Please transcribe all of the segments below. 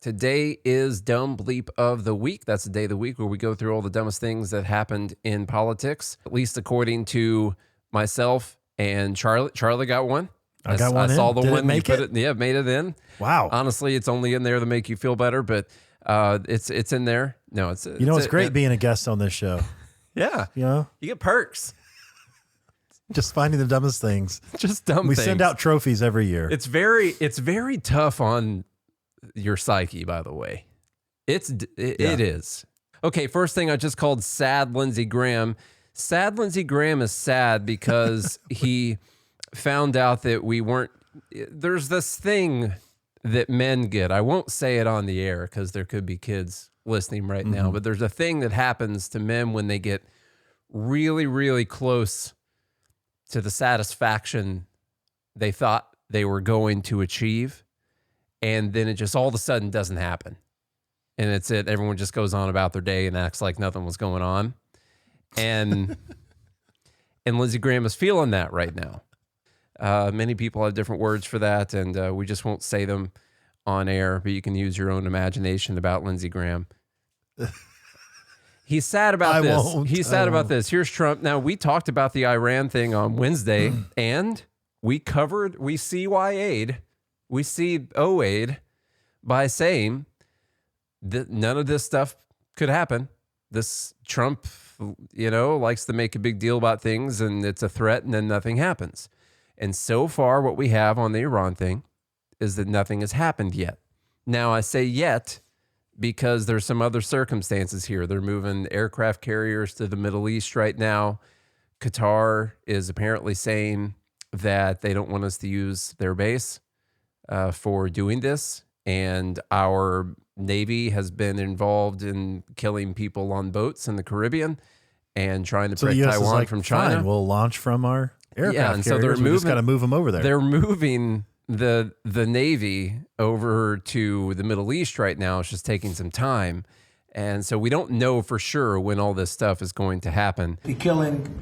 Today is Dumb Bleep of the Week. That's the day of the week where we go through all the dumbest things that happened in politics, at least according to myself and Charlie. Charlie got one. I got one. I saw the Did one. it make it? Yeah, made it in. Wow. Honestly, it's only in there to make you feel better, but it's in there. No, it's great being a guest on this show. Yeah, you get perks. Just finding the dumbest things. Just dumb we things. send out trophies every year. It's very tough on your psyche, by the way. It is. Okay, first thing I just called sad Lindsey Graham. Sad Lindsey Graham is sad because he found out that we weren't. There's this thing that men get. I won't say it on the air because there could be kids listening right now, but there's a thing that happens to men when they get really, really close to the satisfaction they thought they were going to achieve. And then it just all of a sudden doesn't happen. And it's it. Everyone just goes on about their day and acts like nothing was going on. And and Lindsey Graham is feeling that right now. Many people have different words for that, and we just won't say them on air, but you can use your own imagination about Lindsey Graham. He's sad about this. He's sad about this. Here's Trump. Now, we talked about the Iran thing on Wednesday, and we CYA'd. We COA'd by saying that none of this stuff could happen. This Trump, likes to make a big deal about things, and it's a threat, and then nothing happens. And so far, what we have on the Iran thing is that nothing has happened yet. Now, I say yet because there's some other circumstances here. They're moving aircraft carriers to the Middle East right now. Qatar is apparently saying that they don't want us to use their base for doing this, and our Navy has been involved in killing people on boats in the Caribbean and trying to protect Taiwan from China. Fine, we'll launch from our aircraft and carriers. so they're moving. We just got to move them over there. They're moving the Navy over to the Middle East right now. It's just taking some time, and so we don't know for sure when all this stuff is going to happen. The killing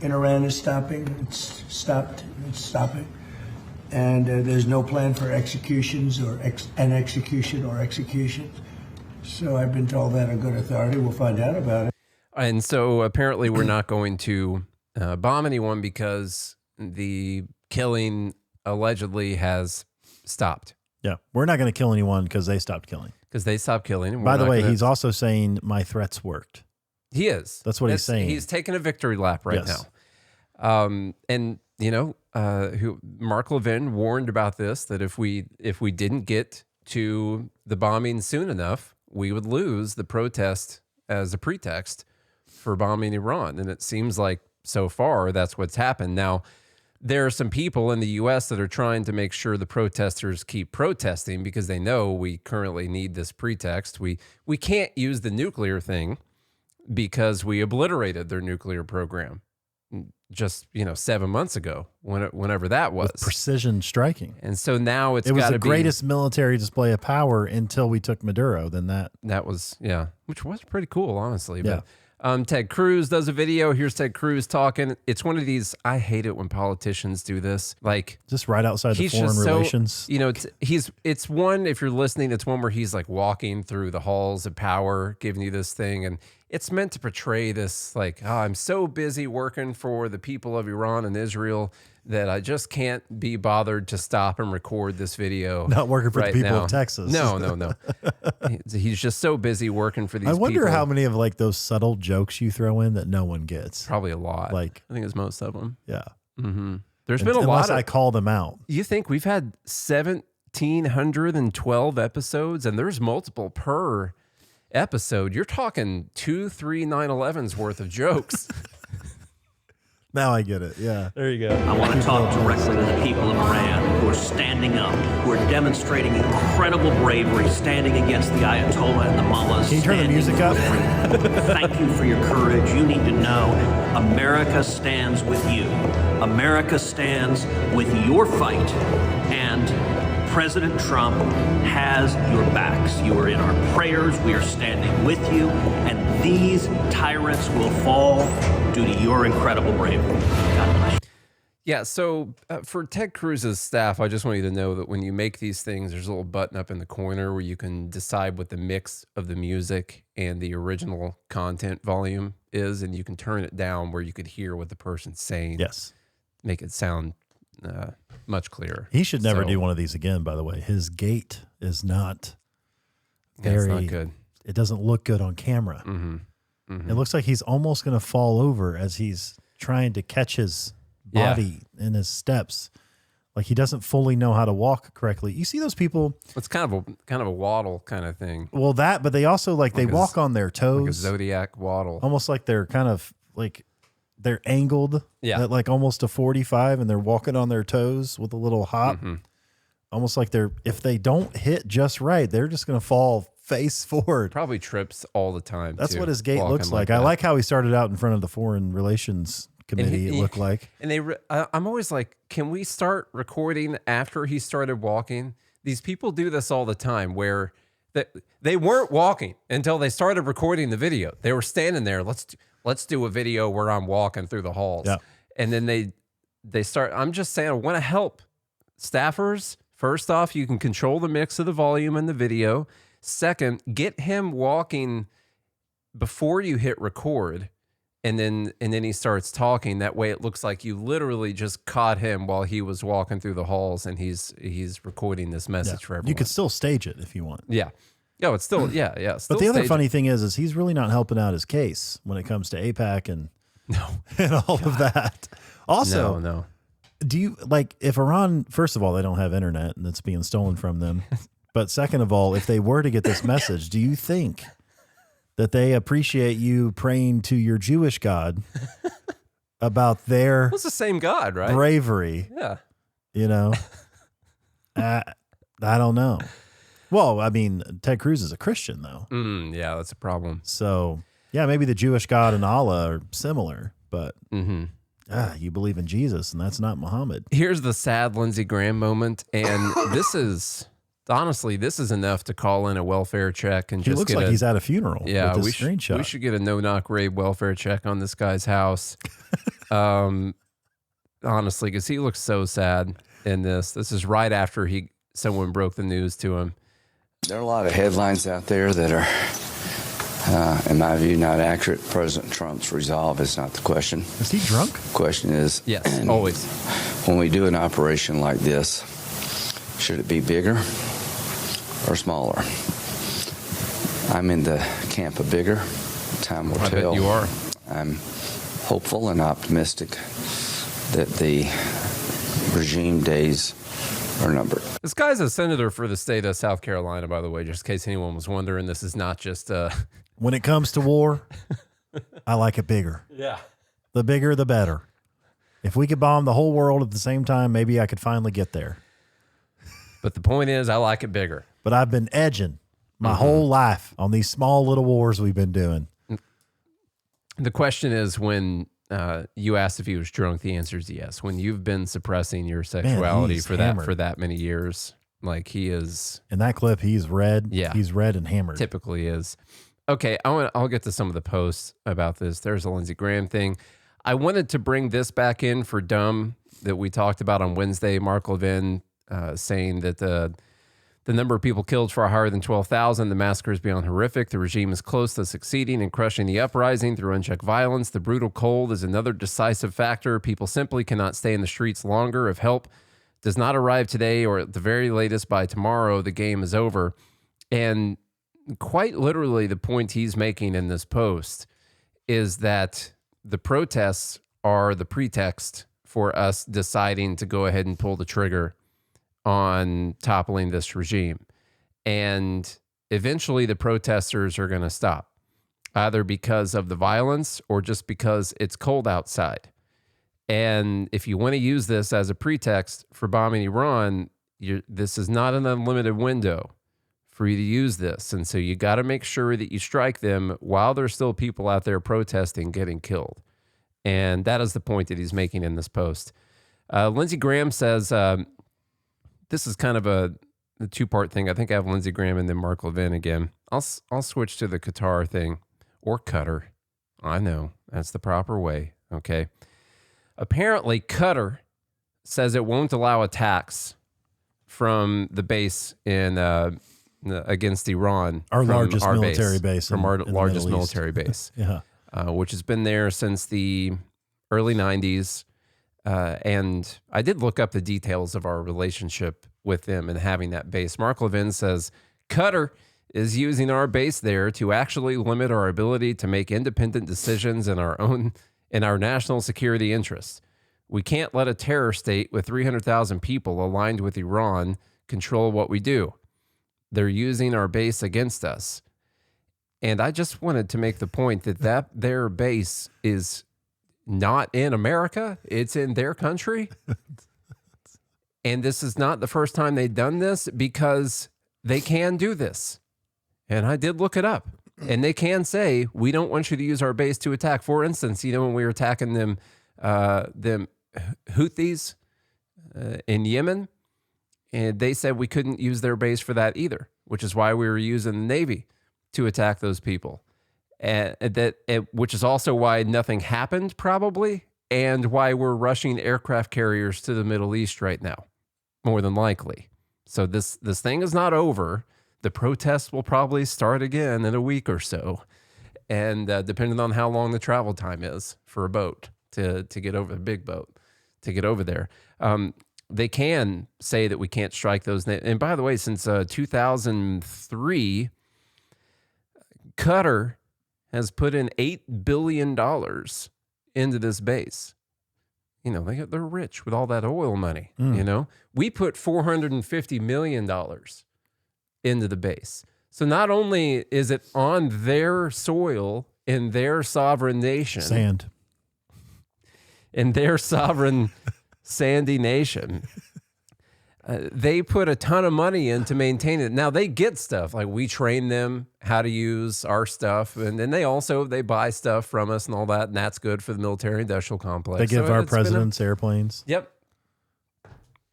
in Iran is stopping. It's stopped. It's stopping. And there's no plan for executions or executions. So I've been told that on good authority. We'll find out about it. And so apparently we're not going to bomb anyone because the killing allegedly has stopped. Yeah, we're not going to kill anyone because they stopped killing. Because they stopped killing. And by the way, he's also saying my threats worked. He is. That's what he's saying. He's taking a victory lap right now. And Mark Levin warned about this, that if we didn't get to the bombing soon enough, we would lose the protest as a pretext for bombing Iran. And it seems like so far that's what's happened. Now, there are some people in the U.S. that are trying to make sure the protesters keep protesting because they know we currently need this pretext. We can't use the nuclear thing because we obliterated their nuclear program just 7 months ago, whenever that was. With precision striking. And so now it was the greatest military display of power until we took Maduro. Then that was, which was pretty cool, honestly. Yeah. But Ted Cruz does a video. Here's Ted Cruz talking. It's one of these, I hate it when politicians do this. Like, just right outside the foreign relations. It's one, if you're listening, it's one where he's like walking through the halls of power, giving you this thing. And it's meant to portray this like, I'm so busy working for the people of Iran and Israel that I just can't be bothered to stop and record this video. Not working for the people of Texas. No. He's just so busy working for these people. I wonder how many of like those subtle jokes you throw in that no one gets. Probably a lot. Like, I think it's most of them. Yeah. Mm-hmm. There's been a lot. Unless I call them out. You think we've had 1,712 episodes, and there's multiple per episode. You're talking 2-3 9/11s worth of jokes. Now I get it. Yeah. There you go. I want to talk directly to the people of Iran who are standing up, who are demonstrating incredible bravery, standing against the Ayatollah and the mullahs. Can you turn the music up? Thank you for your courage. You need to know America stands with you. America stands with your fight. And President Trump has your backs. You are in our prayers. We are standing with you. And these tyrants will fall due to your incredible bravery. God bless you. Yeah, so for Ted Cruz's staff, I just want you to know that when you make these things, there's a little button up in the corner where you can decide what the mix of the music and the original content volume is, and you can turn it down where you could hear what the person's saying. Yes. Make it sound much clearer. He should never do one of these again, by the way. His gait is not very... It's not good. It doesn't look good on camera. It looks like he's almost going to fall over as he's trying to catch his body in his steps. Like he doesn't fully know how to walk correctly. You see those people? It's kind of a waddle kind of thing. Well, that, but they also they walk on their toes. Like a zodiac waddle. Almost like they're kind of like they're angled at like almost a 45 and they're walking on their toes with a little hop. Almost like if they don't hit just right, they're just going to fall face forward. Probably trips all the time. That's what his gait looks like. I like how he started out in front of the Foreign Relations Committee, it looked like. And I'm always like, can we start recording after he started walking? These people do this all the time where they weren't walking until they started recording the video. They were standing there. Let's do a video where I'm walking through the halls. Yeah. And then they start. I'm just saying, I want to help staffers. First off, you can control the mix of the volume in the video. Second, get him walking before you hit record. And then he starts talking. That way it looks like you literally just caught him while he was walking through the halls and he's recording this message for everyone. You could still stage it if you want. Yeah. No, it's still, yeah. Still but the other funny thing is he's really not helping out his case when it comes to AIPAC and all of that. Also, no. Do you if Iran, first of all, they don't have internet and it's being stolen from them. But second of all, if they were to get this message, do you think that they appreciate you praying to your Jewish God about their it's the same God, right? bravery? Yeah. You know, I don't know. Well, I mean, Ted Cruz is a Christian, though. Yeah, that's a problem. So, yeah, maybe the Jewish God and Allah are similar, but you believe in Jesus, and that's not Muhammad. Here's the sad Lindsey Graham moment, and this is... Honestly, this is enough to call in a welfare check and he just looks get like he's at a funeral. Yeah, with we this screenshot. We should get a no-knock raid welfare check on this guy's house. Honestly, because he looks so sad in this. This is right after someone broke the news to him. There are a lot of headlines out there that are, in my view, not accurate. President Trump's resolve is not the question. Is he drunk? The question is, yes, always. When we do an operation like this, should it be bigger or smaller? I'm in the camp of bigger. Time will tell. I bet you are. I'm hopeful and optimistic that the regime days are numbered. This guy's a senator for the state of South Carolina, by the way, just in case anyone was wondering. This is not just When it comes to war, I like it bigger. Yeah. The bigger, the better. If we could bomb the whole world at the same time, maybe I could finally get there. But the point is, I like it bigger. But I've been edging my whole life on these small little wars we've been doing. The question is, when you asked if he was drunk, the answer is yes. When you've been suppressing your sexuality for that many years, like he is. In that clip, he's red. Yeah. He's red and hammered. Typically is. Okay, I'll get to some of the posts about this. There's a Lindsey Graham thing. I wanted to bring this back in for dumb that we talked about on Wednesday. Mark Levin saying that the number of people killed far higher than 12,000. The massacre is beyond horrific. The regime is close to succeeding in crushing the uprising through unchecked violence. The brutal cold is another decisive factor. People simply cannot stay in the streets longer. If help does not arrive today or at the very latest by tomorrow, the game is over. And quite literally, the point he's making in this post is that the protests are the pretext for us deciding to go ahead and pull the trigger on toppling this regime. And eventually the protesters are going to stop, either because of the violence or just because it's cold outside. And if you want to use this as a pretext for bombing Iran, this is not an unlimited window for you to use this. And so you got to make sure that you strike them while there's still people out there protesting, getting killed. And that is the point that he's making in this post. Lindsey Graham says, this is kind of a two-part thing. I think I have Lindsey Graham and then Mark Levin again. I'll switch to the Qatar thing, or Qatar. I know, that's the proper way, okay? Apparently, Qatar says it won't allow attacks from the base in against Iran. Our from largest our military base from in- our in the largest Middle East. military base, Yeah. which has been there since the early 90s. And I did look up the details of our relationship with them and having that base. Mark Levin says, Qatar is using our base there to actually limit our ability to make independent decisions in our national security interests. We can't let a terror state with 300,000 people aligned with Iran control what we do. They're using our base against us. And I just wanted to make the point that their base is not in America. It's in their country. And this is not the first time they've done this, because they can do this. And I did look it up. And they can say, we don't want you to use our base to attack. For instance, when we were attacking them Houthis in Yemen, and they said we couldn't use their base for that either, which is why we were using the Navy to attack those people. Which is also why nothing happened, probably, and why we're rushing aircraft carriers to the Middle East right now, more than likely. So this thing is not over. The protests will probably start again in a week or so, and depending on how long the travel time is for a boat to get over, a big boat to get over there. They can say that we can't strike those. And by the way, since 2003, Qatar has put in $8 billion into this base. They're rich with all that oil money. We put $450 million into the base. So not only is it on their soil in their sovereign nation, Sand. in their sovereign sandy nation, they put a ton of money in to maintain it. Now they get stuff, like we train them how to use our stuff, and then they buy stuff from us and all that, and that's good for the military industrial complex. They give our presidents airplanes. Yep.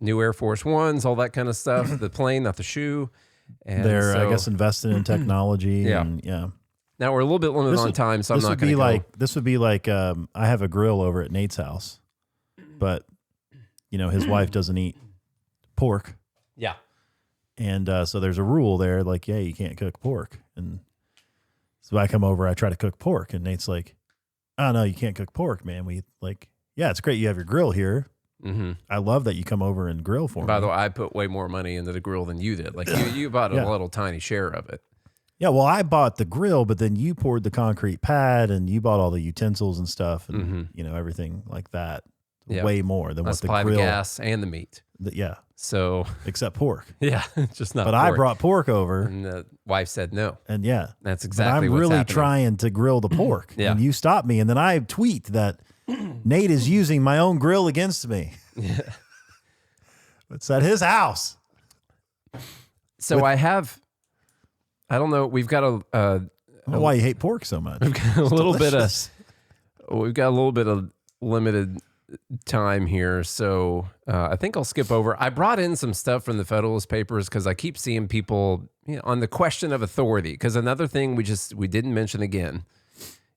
New Air Force Ones, all that kind of stuff. The plane, not the shoe. And they're, I guess, invested in technology. Yeah. And, yeah. Now we're a little bit limited on time, so I'm not going to go. This would be like I have a grill over at Nate's house, but his wife doesn't eat pork. Yeah. And so there's a rule there, like, yeah, you can't cook pork. And so I come over, I try to cook pork, and Nate's like, oh, no, you can't cook pork, man. Yeah, it's great you have your grill here. Mm-hmm. I love that you come over and grill for me. By the way, I put way more money into the grill than you did. Like you bought a little tiny share of it. Yeah, well, I bought the grill, but then you poured the concrete pad, and you bought all the utensils and stuff, and everything like that. Yep. Way more than I what the supply grill. the gas and the meat. Yeah. So except pork. Yeah, just not. But pork. I brought pork over, and the wife said no. And yeah, that's exactly. But I'm what's really happening. trying to grill the pork, Yeah. and you stopped me, and then I tweet that Nate is using my own grill against me. Yeah. It's at his house. So I don't know. We've got I don't know why you hate pork so much. We've got a little bit of limited time here, so I think I'll skip over. I brought in some stuff from the Federalist Papers because I keep seeing people on the question of authority. Because another thing we didn't mention again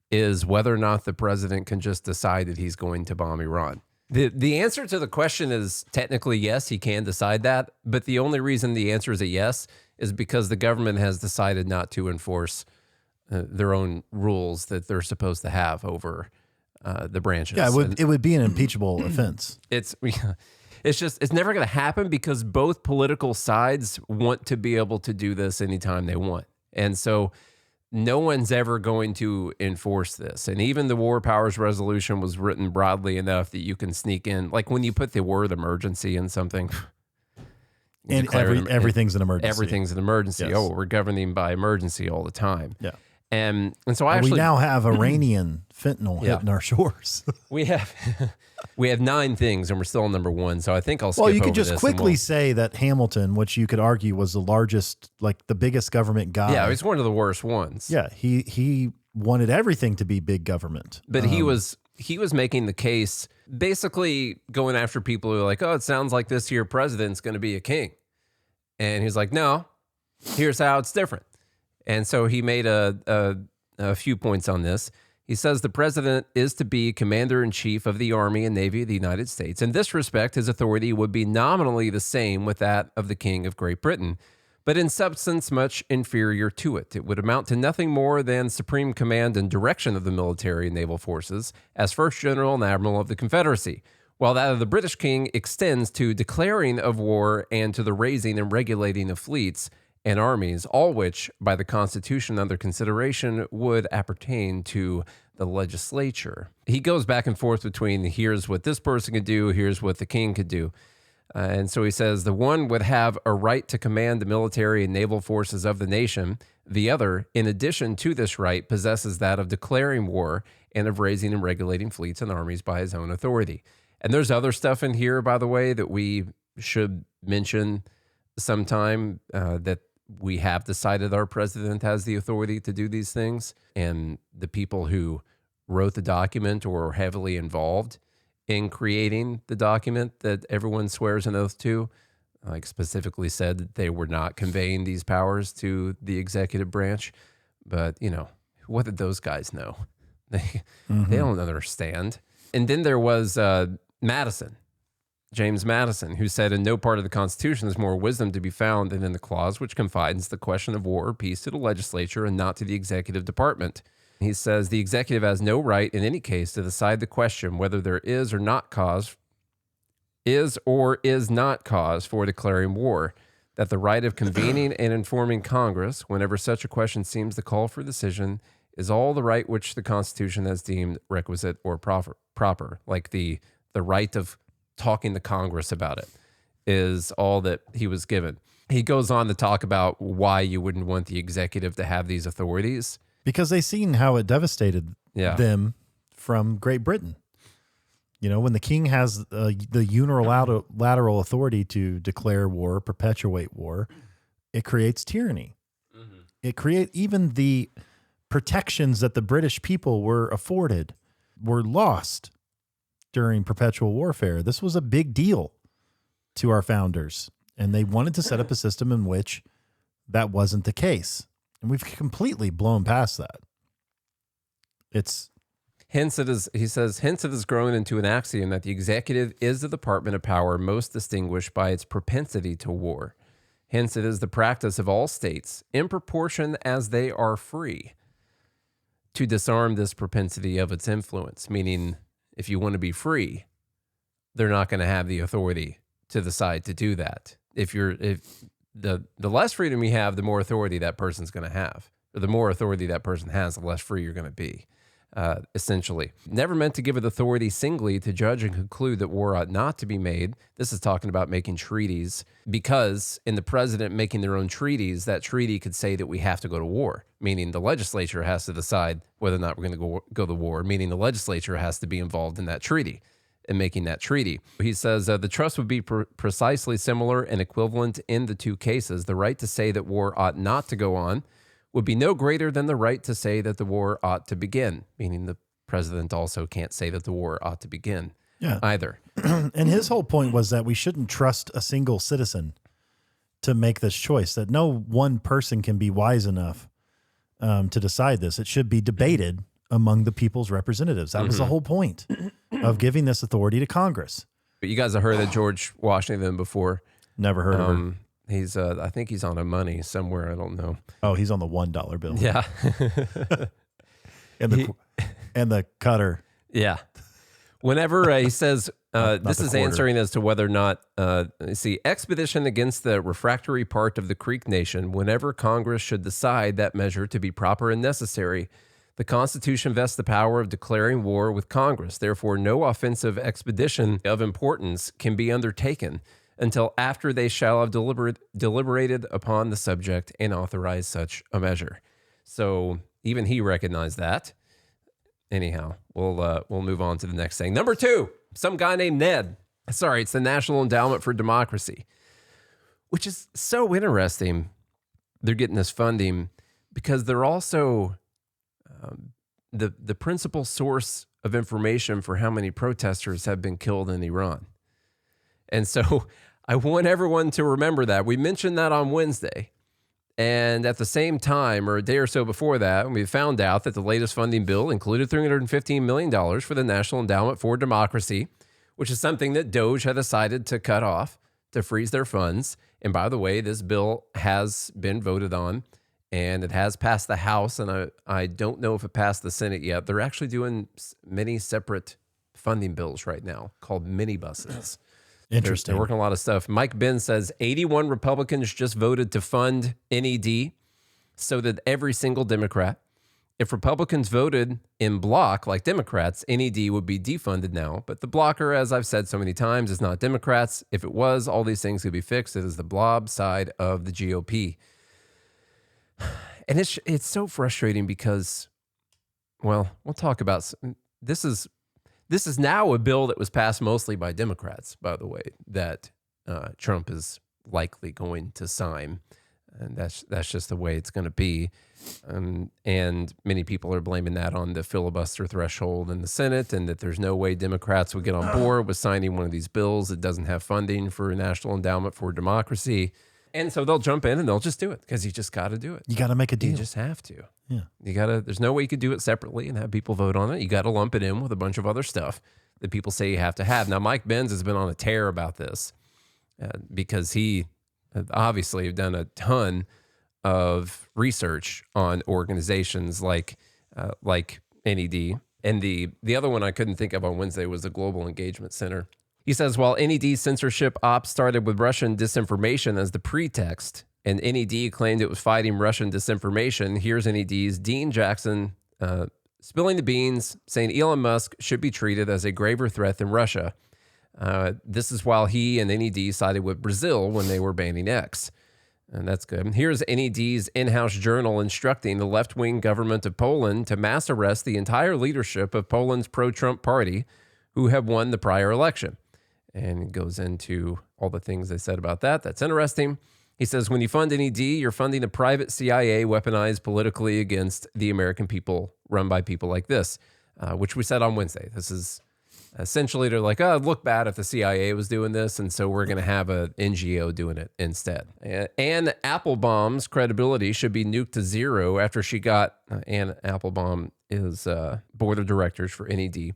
is whether or not the president can just decide that he's going to bomb Iran. The answer to the question is technically yes, he can decide that. But the only reason the answer is a yes is because the government has decided not to enforce their own rules that they're supposed to have over the branches. Yeah, it would be an impeachable offense. It's never going to happen because both political sides want to be able to do this anytime they want. And so no one's ever going to enforce this. And even the War Powers Resolution was written broadly enough that you can sneak in, like when you put the word emergency in something. And everything's an emergency. Everything's an emergency. Yes. Oh, we're governing by emergency all the time. Yeah. And so we now have Iranian fentanyl hitting our shores. We have 9 things, and we're still on number 1. So I think I'll skip Well, you over could just this quickly say that Hamilton, which you could argue was the largest, like the biggest government guy. Yeah, he's one of the worst ones. Yeah, he wanted everything to be big government. But he was making the case, basically going after people who are like, oh, it sounds like this here president's going to be a king. And he's like, no, here's how it's different. And so he made a few points on this. He says the president is to be commander-in-chief of the Army and Navy of the United States. In this respect, his authority would be nominally the same with that of the King of Great Britain, but in substance much inferior to it. It would amount to nothing more than supreme command and direction of the military and naval forces as First General and Admiral of the Confederacy, while that of the British King extends to declaring of war and to the raising and regulating of fleets and armies, all which, by the Constitution under consideration, would appertain to the legislature. He goes back and forth between here's what this person could do, here's what the king could do. And so he says the one would have a right to command the military and naval forces of the nation. The other, in addition to this right, possesses that of declaring war and of raising and regulating fleets and armies by his own authority. And there's other stuff in here, by the way, that we should mention sometime, that we have decided our president has the authority to do these things. And the people who wrote the document or were heavily involved in creating the document that everyone swears an oath to, like specifically said that they were not conveying these powers to the executive branch. But, you know, what did those guys know? They don't understand. And then there was Madison, James Madison, who said in no part of the Constitution is more wisdom to be found than in the clause which confides the question of war or peace to the legislature and not to the executive department. He says the executive has no right in any case to decide the question whether there is or is not cause for declaring war, that the right of convening and informing Congress whenever such a question seems to call for decision is all the right which the Constitution has deemed requisite or proper. Like the right of talking to Congress about it is all that he was given. He goes on to talk about why you wouldn't want the executive to have these authorities. Because they seen how it devastated them from Great Britain. You know, when the king has the unilateral authority to declare war, perpetuate war, it creates tyranny. It creates even the protections that the British people were afforded were lost during perpetual warfare. This was a big deal to our founders, and they wanted to set up a system in which that wasn't the case. And we've completely blown past that. Hence it has grown into an axiom that the executive is the department of power most distinguished by its propensity to war. Hence it is the practice of all states, in proportion as they are free, to disarm this propensity of its influence. Meaning, if you want to be free, they're not going to have the authority to decide to do that. If the less freedom you have, the more authority that person's going to have. Or the more authority that person has, the less free you're going to be, essentially. Never meant to give it authority singly to judge and conclude that war ought not to be made. This is talking about making treaties, because in the president making their own treaties, that treaty could say that we have to go to war, meaning the legislature has to decide whether or not we're going to go to war, meaning the legislature has to be involved in that treaty. In making that treaty. He says the trust would be precisely similar and equivalent in the two cases. The right to say that war ought not to go on would be no greater than the right to say that the war ought to begin, meaning the president also can't say that the war ought to begin either. And his whole point was that we shouldn't trust a single citizen to make this choice, that no one person can be wise enough to decide this. It should be debated among the people's representatives. That was the whole point of giving this authority to Congress. But you guys have heard of George Washington before. Never heard of him. He's, I think he's on a money somewhere. I don't know. Oh, he's on the $1 bill. Yeah. and the cutter. Yeah. Whenever he says, this is answering as to whether or not, expedition against the refractory part of the Creek Nation, whenever Congress should decide that measure to be proper and necessary, the Constitution vests the power of declaring war with Congress. Therefore, no offensive expedition of importance can be undertaken until after they shall have deliberated upon the subject and authorized such a measure. So even he recognized that. Anyhow, we'll move on to the next thing. Number 2, some guy named Ned. Sorry, it's the National Endowment for Democracy, which is so interesting. They're getting this funding because they're also the principal source of information for how many protesters have been killed in Iran. And so I want everyone to remember that. We mentioned that on Wednesday. And at the same time, or a day or so before that, we found out that the latest funding bill included $315 million for the National Endowment for Democracy, which is something that Doge had decided to cut off to freeze their funds. And by the way, this bill has been voted on and it has passed the House. And I don't know if it passed the Senate yet. They're actually doing many separate funding bills right now called minibuses. Interesting. They're working a lot of stuff. Mike Benn says 81 Republicans just voted to fund NED. So did every single Democrat. If Republicans voted in block like Democrats, NED would be defunded now. But the blocker, as I've said so many times, is not Democrats. If it was, all these things could be fixed. It is the blob side of the GOP. And it's so frustrating because, well, we'll talk about this is now a bill that was passed mostly by Democrats, by the way, that Trump is likely going to sign. And that's just the way it's going to be. And many people are blaming that on the filibuster threshold in the Senate and that there's no way Democrats would get on board with signing one of these bills that doesn't have funding for a National Endowment for Democracy. And so they'll jump in and they'll just do it because you just got to do it. You got to make a deal. You just have to. Yeah. There's no way you could do it separately and have people vote on it. You got to lump it in with a bunch of other stuff that people say you have to have. Now, Mike Benz has been on a tear about this because he obviously have done a ton of research on organizations like NED. And the other one I couldn't think of on Wednesday was the Global Engagement Center. He says, while NED censorship ops started with Russian disinformation as the pretext, and NED claimed it was fighting Russian disinformation, here's NED's Dean Jackson spilling the beans, saying Elon Musk should be treated as a graver threat than Russia. This is while he and NED sided with Brazil when they were banning X. And that's good. Here's NED's in-house journal instructing the left-wing government of Poland to mass arrest the entire leadership of Poland's pro-Trump party who have won the prior election. And it goes into all the things they said about that. That's interesting. He says, when you fund NED, you're funding a private CIA weaponized politically against the American people, run by people like this, which we said on Wednesday. This is essentially, they're like, oh, it'd look bad if the CIA was doing this, and so we're going to have an NGO doing it instead. Anne Applebaum's credibility should be nuked to zero after she got, Anne Applebaum is board of directors for NED,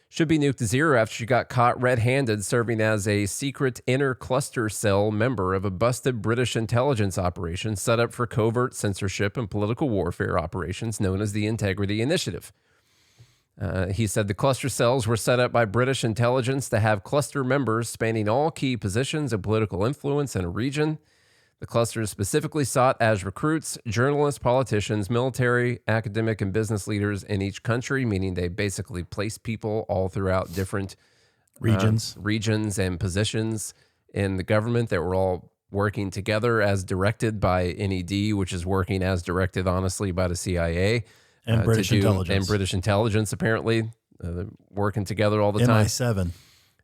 should be nuked to zero after she got caught red-handed serving as a secret inner cluster cell member of a busted British intelligence operation set up for covert censorship and political warfare operations known as the Integrity Initiative. He said the cluster cells were set up by British intelligence to have cluster members spanning all key positions of political influence in a region. The clusters specifically sought as recruits, journalists, politicians, military, academic, and business leaders in each country, meaning they basically placed people all throughout different regions and positions in the government that were all working together as directed by NED, which is working as directed, honestly, by the CIA. And British intelligence. And British intelligence, apparently, working together all the time. MI7.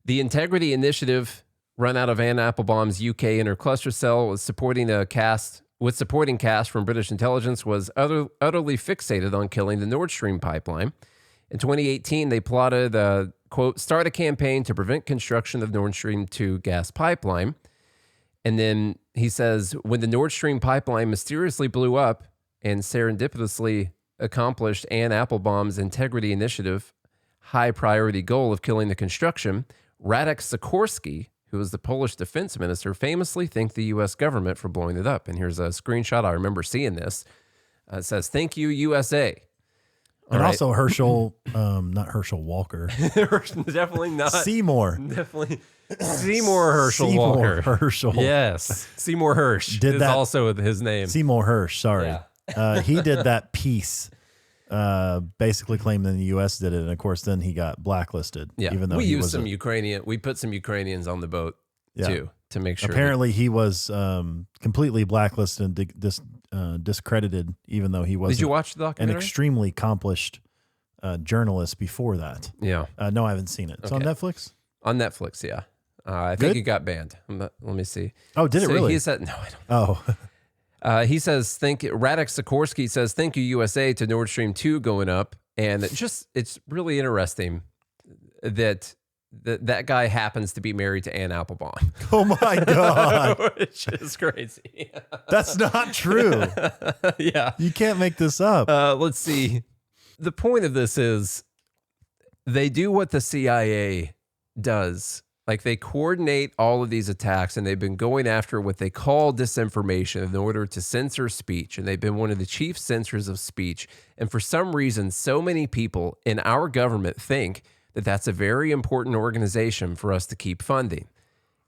The Integrity Initiative, run out of Anne Applebaum's UK inner cluster cell, was supporting cast from British intelligence, was utterly fixated on killing the Nord Stream pipeline. In 2018, they plotted, quote, start a campaign to prevent construction of Nord Stream 2 gas pipeline. And then he says, when the Nord Stream pipeline mysteriously blew up and serendipitously accomplished Anne Applebaum's Integrity Initiative high priority goal of killing the construction, Radek Sikorski, who was the Polish defense minister, famously thanked the U.S. government for blowing it up. And here's a screenshot. I remember seeing this. It says, thank you, USA. And also Herschel, not Herschel Walker. Definitely not. Seymour. Definitely. Seymour Herschel Walker. Herschel. Yes. Seymour Hersh is also his name. Seymour Hersh, sorry. Yeah. He did that piece, basically claiming the U.S. did it, and of course, then he got blacklisted. Yeah, even though we used some Ukrainian. We put some Ukrainians on the boat too to make sure. Apparently, he was completely blacklisted and discredited, even though he was. Did you watch the documentary? An extremely accomplished journalist before that. Yeah. No, I haven't seen it. It's on Netflix. On Netflix, yeah. I think it got banned. Let me see. Oh, did it really? He said no. I don't. Oh. He says, Radek Sikorski says, thank you, USA, to Nord Stream 2 going up. And it's really interesting that that guy happens to be married to Ann Applebaum. Oh my God. Which is crazy. That's not true. Yeah. You can't make this up. Let's see. The point of this is they do what the CIA does. Like, they coordinate all of these attacks, and they've been going after what they call disinformation in order to censor speech. And they've been one of the chief censors of speech. And for some reason, so many people in our government think that that's a very important organization for us to keep funding.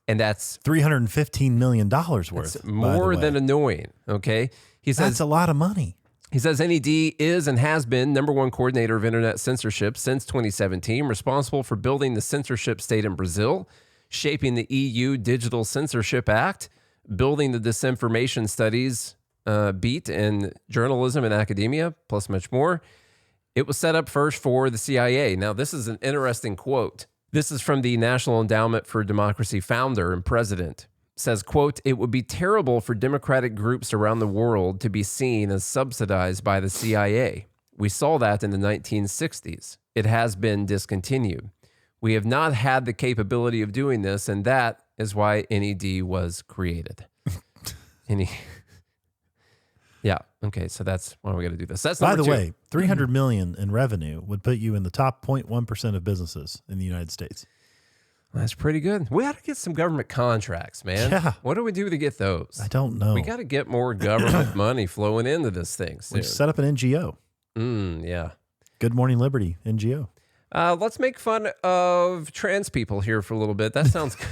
And that's $315 million worth. more than annoying. Okay. He says that's a lot of money. He says NED is and has been #1 coordinator of internet censorship since 2017, responsible for building the censorship state in Brazil, shaping the EU Digital Censorship Act, building the disinformation studies beat in journalism and academia, plus much more. It was set up first for the CIA. Now, this is an interesting quote. This is from the National Endowment for Democracy founder and president. Says, quote, "It would be terrible for democratic groups around the world to be seen as subsidized by the CIA. We saw that in the 1960s. It has been discontinued. We have not had the capability of doing this, and that is why NED was created." Yeah. Okay. So that's why we got to do this. That's by the two. way, $300 million in revenue would put you in the top 0.1% of businesses in the United States. That's pretty good. We ought to get some government contracts, man. Yeah. What do we do to get those? I don't know. We got to get more government money flowing into this thing soon. We set up an NGO. Yeah. Good Morning Liberty NGO. Let's make fun of trans people here for a little bit. That sounds good.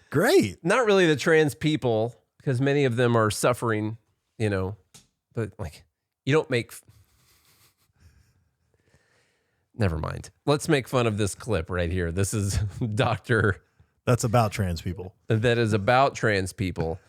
Great. Not really the trans people, because many of them are suffering, but like, you don't make... Never mind. Let's make fun of this clip right here. This is Dr. That's about trans people. That is about trans people.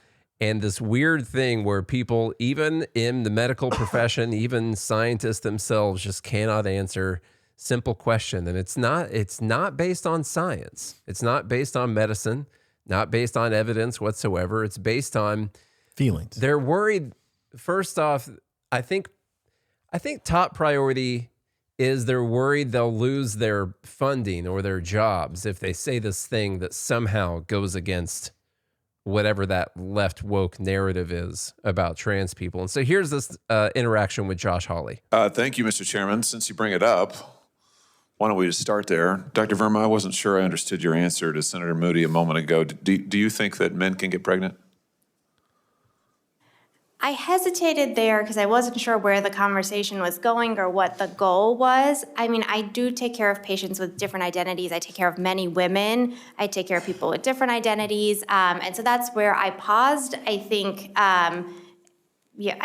And this weird thing where people, even in the medical profession, even scientists themselves, just cannot answer simple question. And it's not based on science. It's not based on medicine, not based on evidence whatsoever. It's based on feelings. They're worried. First off, I think top priority is they're worried they'll lose their funding or their jobs if they say this thing that somehow goes against whatever that left woke narrative is about trans people. And so here's this interaction with Josh Hawley. Thank you, Mr. Chairman. Since you bring it up, why don't we just start there? Dr. Verma, I wasn't sure I understood your answer to Senator Moody a moment ago. Do you think that men can get pregnant? I hesitated there because I wasn't sure where the conversation was going or what the goal was. I mean, I do take care of patients with different identities. I take care of many women. I take care of people with different identities. And so that's where I paused. I think, I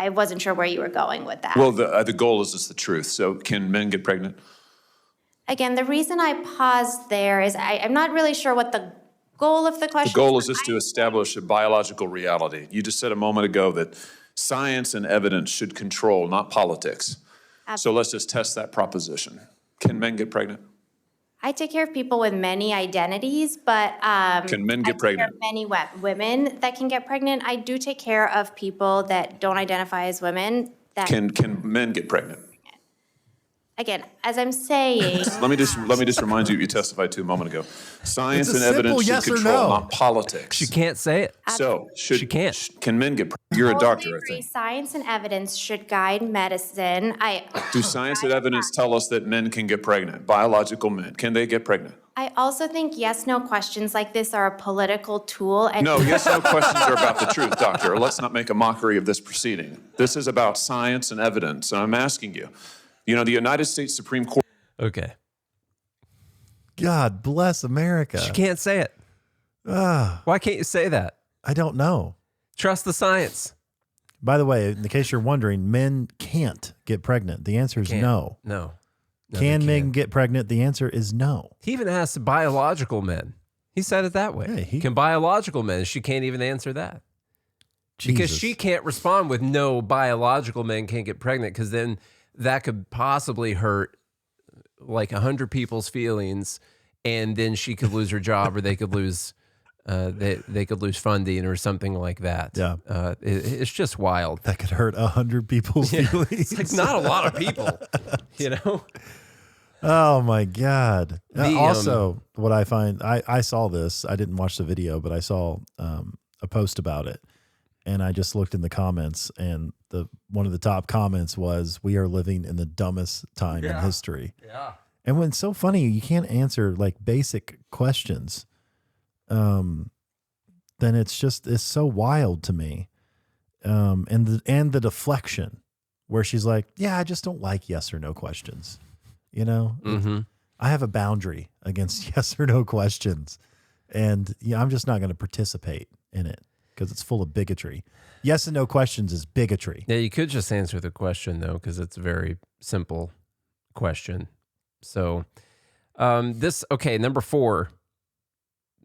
wasn't sure where you were going with that. Well, the goal is just the truth. So can men get pregnant? Again, the reason I paused there is I'm not really sure what the goal of the question is. The goal is just to establish a biological reality. You just said a moment ago that science and evidence should control, not politics. Absolutely. So let's just test that proposition. Can men get pregnant? I take care of people with many identities, but can men get pregnant? Many women that can get pregnant. I do take care of people that don't identify as women. That can men get pregnant? Again, as I'm saying, let me just remind you what you testified to a moment ago. Science and simple evidence yes should or control, no. not politics. She can't say it. So she can't. Can men get pregnant? You're a doctor, I think. Science and evidence should guide medicine. Do science and evidence tell us that men can get pregnant? Biological men, can they get pregnant? I also think yes/no questions like this are a political tool. And no, yes/no questions are about the truth, doctor. Let's not make a mockery of this proceeding. This is about science and evidence, and I'm asking you. The United States Supreme Court. Okay. God bless America. She can't say it. Why can't you say that? I don't know. Trust the science. By the way, in the case you're wondering, men can't get pregnant. The answer is no. No. Can men get pregnant? The answer is no. He even asked biological men. He said it that way. Yeah, can biological men? She can't even answer that. Jesus. Because she can't respond with no, biological men can't get pregnant, because then that could possibly hurt like 100 people's feelings, and then she could lose her job, or they could lose they could lose funding or something like that. Yeah, it's just wild. That could hurt 100 people's feelings. It's like not a lot of people, Oh my God. The, Also, what I find, I saw this, I didn't watch the video, but I saw a post about it, and I just looked in the comments, and one of the top comments was, "We are living in the dumbest time in history." Yeah. And when it's so funny, you can't answer like basic questions. Then it's so wild to me. And the deflection where she's like, yeah, I just don't like yes or no questions. You know, I have a boundary against yes or no questions, and I'm just not going to participate in it because it's full of bigotry. Yes and no questions is bigotry. Yeah, you could just answer the question though, because it's a very simple question. So number 4,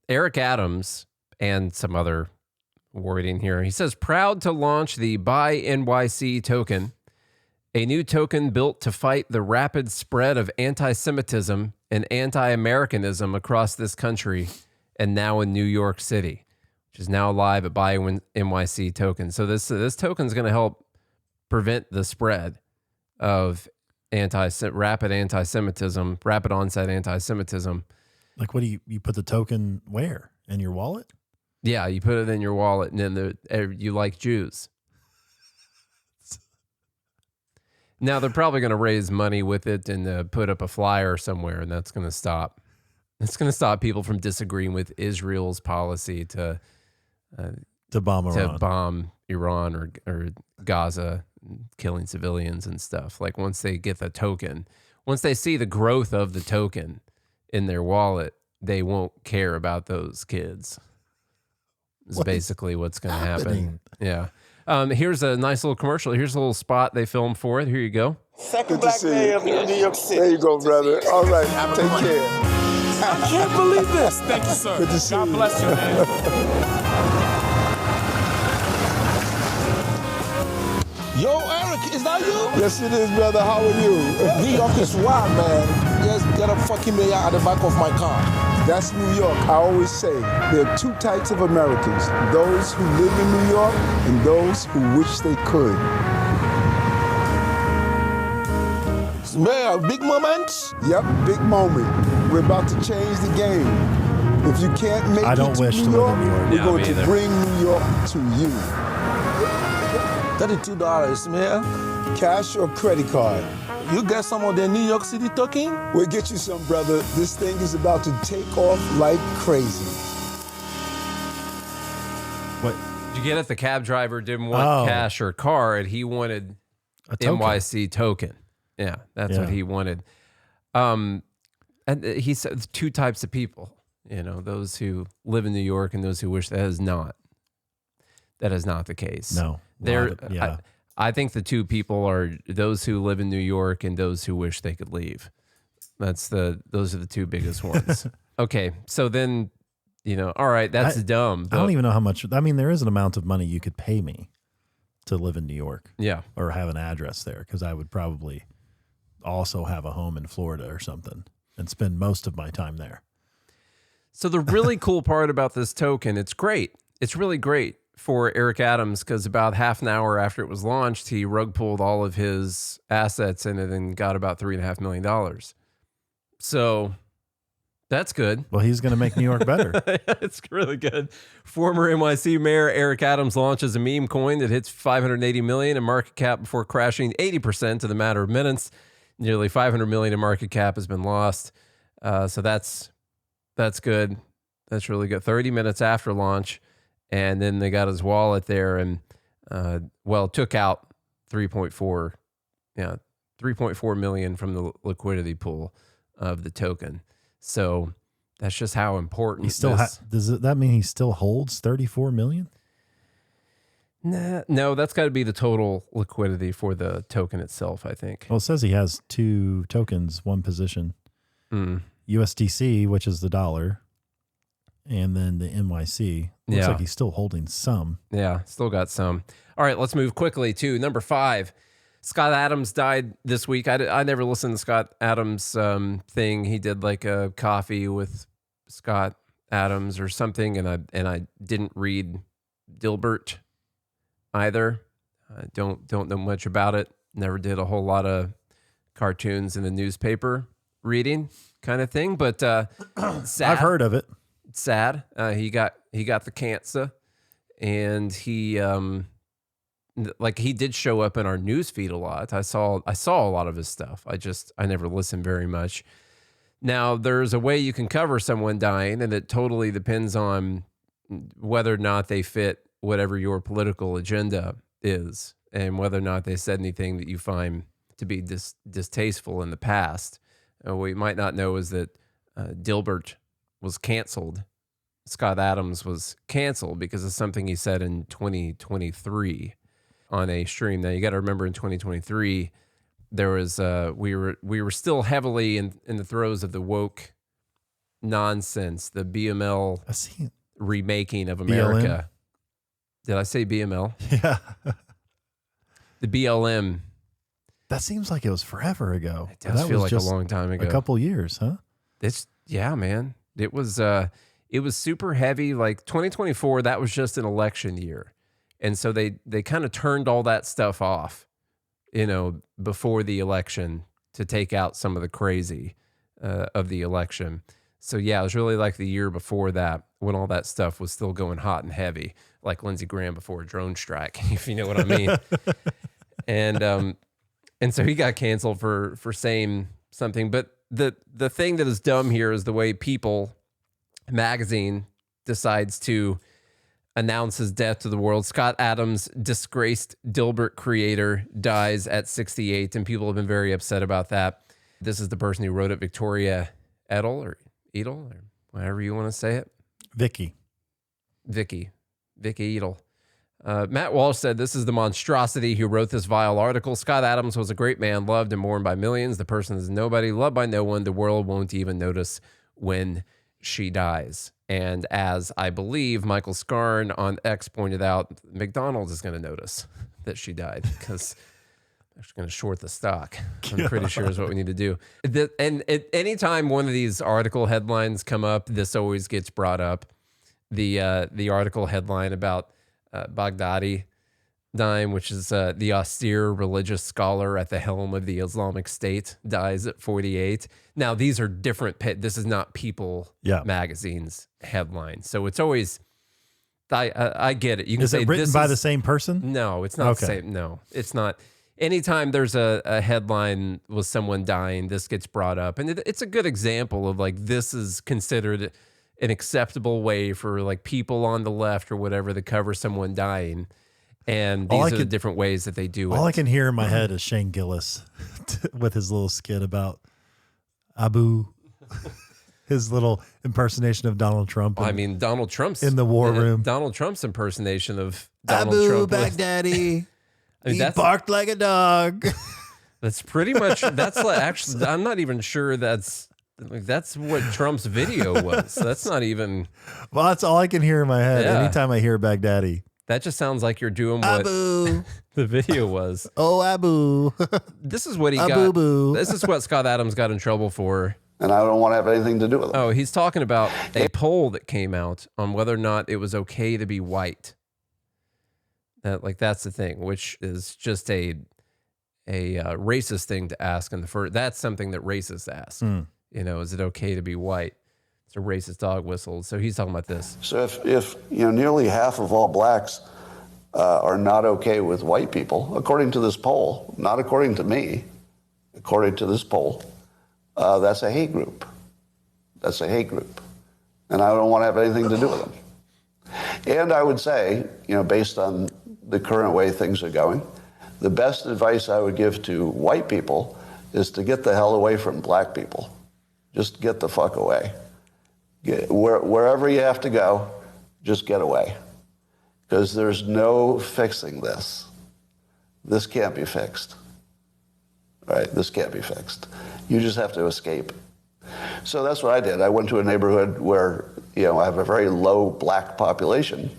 Eric Adams and some other wording here. He says, proud to launch the Buy NYC token, a new token built to fight the rapid spread of anti-Semitism and anti-Americanism across this country and now in New York City, which is now live at Buy NYC token. So this token is going to help prevent the spread of rapid anti-Semitism, rapid onset anti-Semitism. Like, what do you put the token where? In your wallet? Yeah, you put it in your wallet, and then you like Jews. Now they're probably going to raise money with it and put up a flyer somewhere, and that's going to stop. It's going to stop people from disagreeing with Israel's policy to bomb Iran or Gaza, killing civilians and stuff. Like, once they get the token, once they see the growth of the token in their wallet, they won't care about those kids. Is basically what's going to happen. Yeah. Here's a nice little commercial. Here's a little spot they filmed for it. Here you go. Second black mayor of New York City. There you go, brother. All right, take care. I can't believe this. Thank you, sir. Good to see you. God bless you, man. Yo, Eric, is that you? Yes, it is, brother. How are you? New York is wild, man. Just get a fucking mayor at the back of my car. That's New York. I always say there are 2 types of Americans, those who live in New York and those who wish they could. Mayor, big moment? Yep, big moment. We're about to change the game. If you can't make it to New York, we're going to bring New York to you. $32, Mayor. Cash or credit card? You get some of the New York City token? We'll get you some, brother. This thing is about to take off like crazy. What? Did you get it? The cab driver didn't want cash or card. He wanted a NYC token. Yeah, that's what he wanted. And he said 2 types of people, those who live in New York and those who wish. That is not the case. No. I think the 2 people are those who live in New York and those who wish they could leave. Those are the 2 biggest ones. Okay, so then, all right, that's dumb. I don't even know how much. I mean, there is an amount of money you could pay me to live in New York. Yeah. Or have an address there, because I would probably also have a home in Florida or something and spend most of my time there. So the really cool part about this token, it's great. It's really great for Eric Adams, because about half an hour after it was launched, he rug pulled all of his assets in it and got about $3.5 million. So that's good. Well, he's going to make New York better. It's really good. Former NYC Mayor Eric Adams launches a meme coin that hits $580 million in market cap before crashing 80% in a matter of minutes. Nearly $500 million in market cap has been lost. So that's good. That's really good. 30 minutes after launch. And then they got his wallet there and, took out 3.4 million from the liquidity pool of the token. So that's just how important he still does that mean he still holds 34 million? Nah, no, that's got to be the total liquidity for the token itself, I think. Well, it says he has 2 tokens, 1 position. USDC, which is the dollar, and then the NYC. Looks like he's still holding some. Yeah, still got some. All right, let's move quickly to number 5. Scott Adams died this week. I never listened to Scott Adams' thing. He did like a coffee with Scott Adams or something, and I didn't read Dilbert either. I don't know much about it. Never did a whole lot of cartoons in the newspaper. reading kind of thing, but sad. I've heard of it. Sad. He got the cancer, and he he did show up in our news feed a lot. I saw a lot of his stuff. I never listened very much. Now, there's a way you can cover someone dying, and it totally depends on whether or not they fit whatever your political agenda is, and whether or not they said anything that you find to be distasteful in the past. What you might not know is that Dilbert was canceled. Scott Adams was canceled because of something he said in 2023 on a stream. Now, you got to remember, in 2023, there was we were still heavily in the throes of the woke nonsense, the BML remaking of America. BLM? Did I say BML? Yeah. The BLM. That seems like it was forever ago. It does feel like a long time ago. A couple years, huh? Yeah, man. It was super heavy. Like 2024, that was just an election year. And so they kind of turned all that stuff off, before the election to take out some of the crazy of the election. So yeah, it was really like the year before that when all that stuff was still going hot and heavy, like Lindsey Graham before a drone strike, if you know what I mean. And so he got canceled for saying something. But the thing that is dumb here is the way People magazine decides to announce his death to the world. Scott Adams, disgraced Dilbert creator, dies at 68, and people have been very upset about that. This is the person who wrote it, Victoria Edel, or however you want to say it. Vicky Edel. Matt Walsh said, "This is the monstrosity who wrote this vile article. Scott Adams was a great man, loved and mourned by millions. The person is nobody, loved by no one. The world won't even notice when she dies." And as I believe Michael Scarn on X pointed out, McDonald's is going to notice that she died because they're going to short the stock. I'm pretty sure is what we need to do. And anytime one of these article headlines come up, this always gets brought up. The article headline about Baghdadi dying, which is the austere religious scholar at the helm of the Islamic State, dies at 48. Now, these are different. This is not People magazine's headline. So it's always, I get it. You can is say it written by the same person? No, it's not the same. No, it's not. Anytime there's a headline with someone dying, this gets brought up. And it's a good example of like, this is considered an acceptable way for like people on the left or whatever to cover someone dying. And these are the different ways that they do it. All I can hear in my head is Shane Gillis with his little skit about Abu, his little impersonation of Donald Trump. I mean, Donald Trump's in the war room. Donald Trump's impersonation of Donald Abu Trump. Baghdadi. He barked like a dog. That's pretty much, that's like, actually, I'm not even sure that's what Trump's video was. That's not even. Well, that's all I can hear in my head anytime I hear Baghdadi. That just sounds like you're doing what Abu. The video was. Oh, Abu. This is what he Abu-boo. got. This is what Scott Adams got in trouble for. And I don't want to have anything to do with it. Oh, he's talking about a poll that came out on whether or not it was okay to be white. That's the thing, which is just a racist thing to ask in the first. That's something that racists ask. Is it okay to be white? It's a racist dog whistle. So he's talking about this. So if nearly half of all blacks are not okay with white people, according to this poll, not according to me, according to this poll, that's a hate group. That's a hate group. And I don't want to have anything to do with them. And I would say, based on the current way things are going, the best advice I would give to white people is to get the hell away from black people. Just get the fuck away. Wherever you have to go, just get away. Because there's no fixing this. This can't be fixed. Right? This can't be fixed. You just have to escape. So that's what I did. I went to a neighborhood where, I have a very low black population.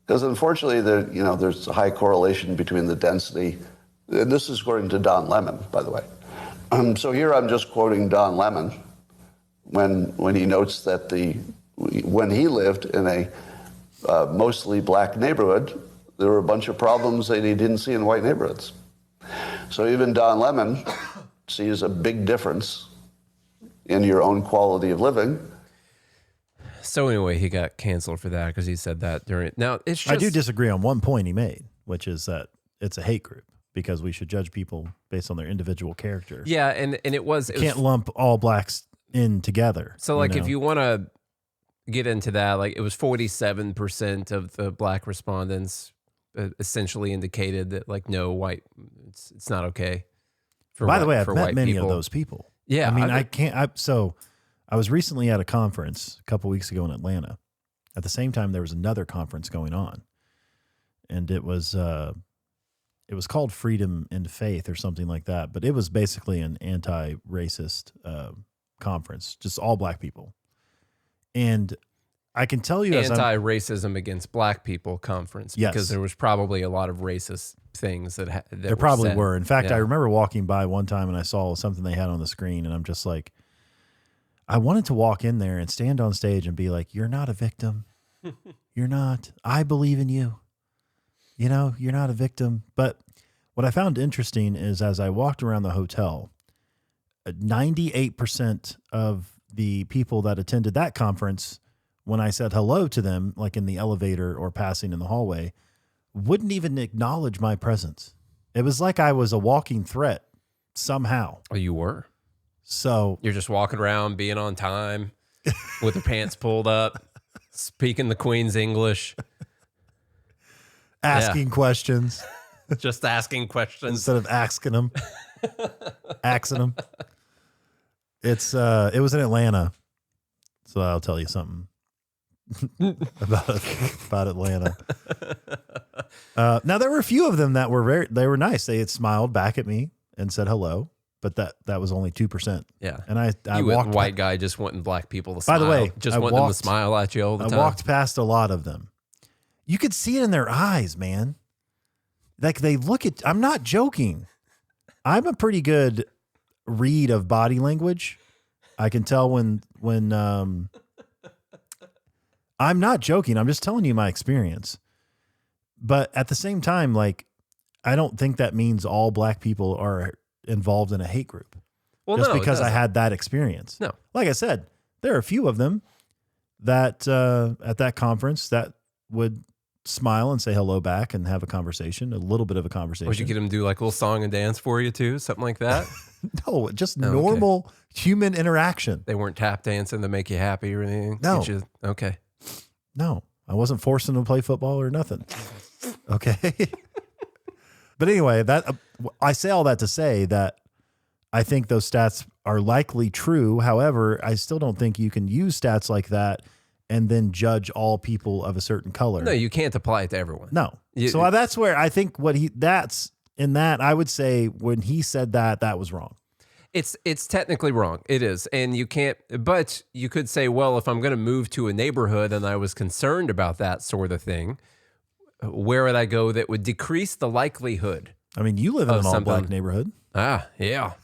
Because unfortunately, there's a high correlation between the density. And this is according to Don Lemon, by the way. So here I'm just quoting Don Lemon when he notes that when he lived in a mostly black neighborhood, there were a bunch of problems that he didn't see in white neighborhoods. So even Don Lemon sees a big difference in your own quality of living. So anyway, he got canceled for that because he said that during. Now it's just, I do disagree on one point he made, which is that it's a hate group because we should judge people based on their individual character. Yeah, and it was can't lump all blacks in together. So like if you want to get into that, like it was 47% of the black respondents essentially indicated that like no white, it's not okay. By the way, I've met many of those people. Yeah, I mean so I was recently at a conference a couple weeks ago in Atlanta. At the same time, there was another conference going on, and it was called Freedom and Faith or something like that. But it was basically an anti-racist conference, just all black people. And I can tell you, anti-racism against black people conference, because there was probably a lot of racist things that there probably were. In fact, I remember walking by one time and I saw something they had on the screen, and I'm just like, I wanted to walk in there and stand on stage and be like, "You're not a victim. You're not. I believe in you. You know, you're not a victim." But what I found interesting is as I walked around the hotel, 98% of the people that attended that conference, when I said hello to them, like in the elevator or passing in the hallway, wouldn't even acknowledge my presence. It was like I was a walking threat somehow. Oh, you were? So you're just walking around being on time with your pants pulled up, speaking the Queen's English, asking questions, just asking questions instead of asking them, axing them. It was in Atlanta. So I'll tell you something about Atlanta. Now there were a few of them that were they were nice. They had smiled back at me and said hello. But that was only 2%. Yeah. And I walked white guy just wanting black people to smile. By the way, just wanting them to smile at you all the time. I walked past a lot of them. You could see it in their eyes, man. Like they look at, I'm not joking. I'm a pretty good read of body language. I can tell when I'm not joking. I'm just telling you my experience. But at the same time, like, I don't think that means all black people are involved in a hate group. Well, just because I had that experience. No. Like I said, there are a few of them that at that conference that would smile and say hello back and have a conversation, a little bit of a conversation. Would you get them to do like a little song and dance for you too? Something like that? No, just normal human interaction. They weren't tap dancing to make you happy or anything? No. Okay. No, I wasn't forcing them to play football or nothing. Okay. But anyway, that I say all that to say that I think those stats are likely true. However, I still don't think you can use stats like that and then judge all people of a certain color. No, you can't apply it to everyone. No. So that's where I think I would say when he said that was wrong. It's technically wrong. It is. And you can't, but you could say, well, if I'm going to move to a neighborhood and I was concerned about that sort of thing, where would I go that would decrease the likelihood? I mean, you live in an all-black neighborhood. Ah, yeah.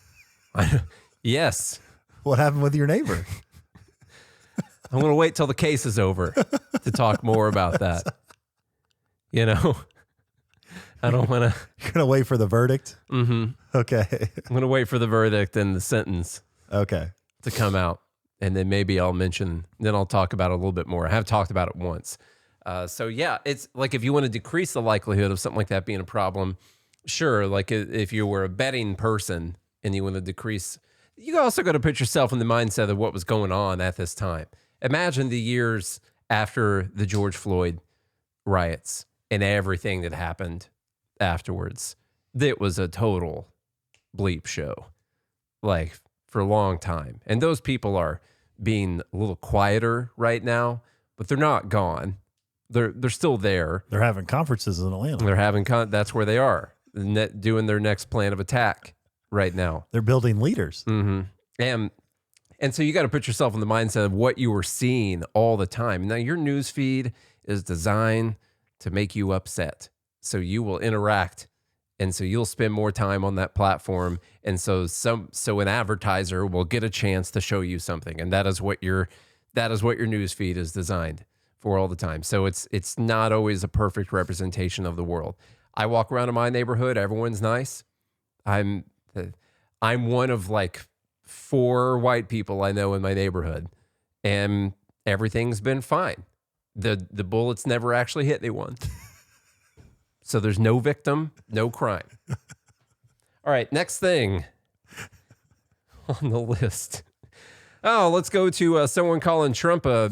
Yes. What happened with your neighbor? I'm going to wait till the case is over to talk more about that. You know, I don't want to. You're going to wait for the verdict? Mm-hmm. Okay. I'm going to wait for the verdict and the sentence. Okay. To come out. And then maybe then I'll talk about it a little bit more. I have talked about it once. So yeah, it's like if you want to decrease the likelihood of something like that being a problem, sure. Like if you were a betting person and you want to decrease, you also got to put yourself in the mindset of what was going on at this time. Imagine the years after the George Floyd riots and everything that happened afterwards. It was a total bleep show, like for a long time. And those people are being a little quieter right now, but they're not gone. They're still there. They're having conferences in Atlanta. They're having that's where they are, doing their next plan of attack right now. They're building leaders. Mm-hmm. And so you got to put yourself in the mindset of what you were seeing all the time. Now your news feed is designed to make you upset, so you will interact, and so you'll spend more time on that platform, and so an advertiser will get a chance to show you something, and that is what your news feed is designed for all the time. So it's not always a perfect representation of the world. I walk around in my neighborhood, everyone's nice. I'm one of like 4 white people I know in my neighborhood, and everything's been fine. The bullets never actually hit anyone. So there's no victim, no crime. All right, next thing on the list. Oh, let's go to someone calling Trump a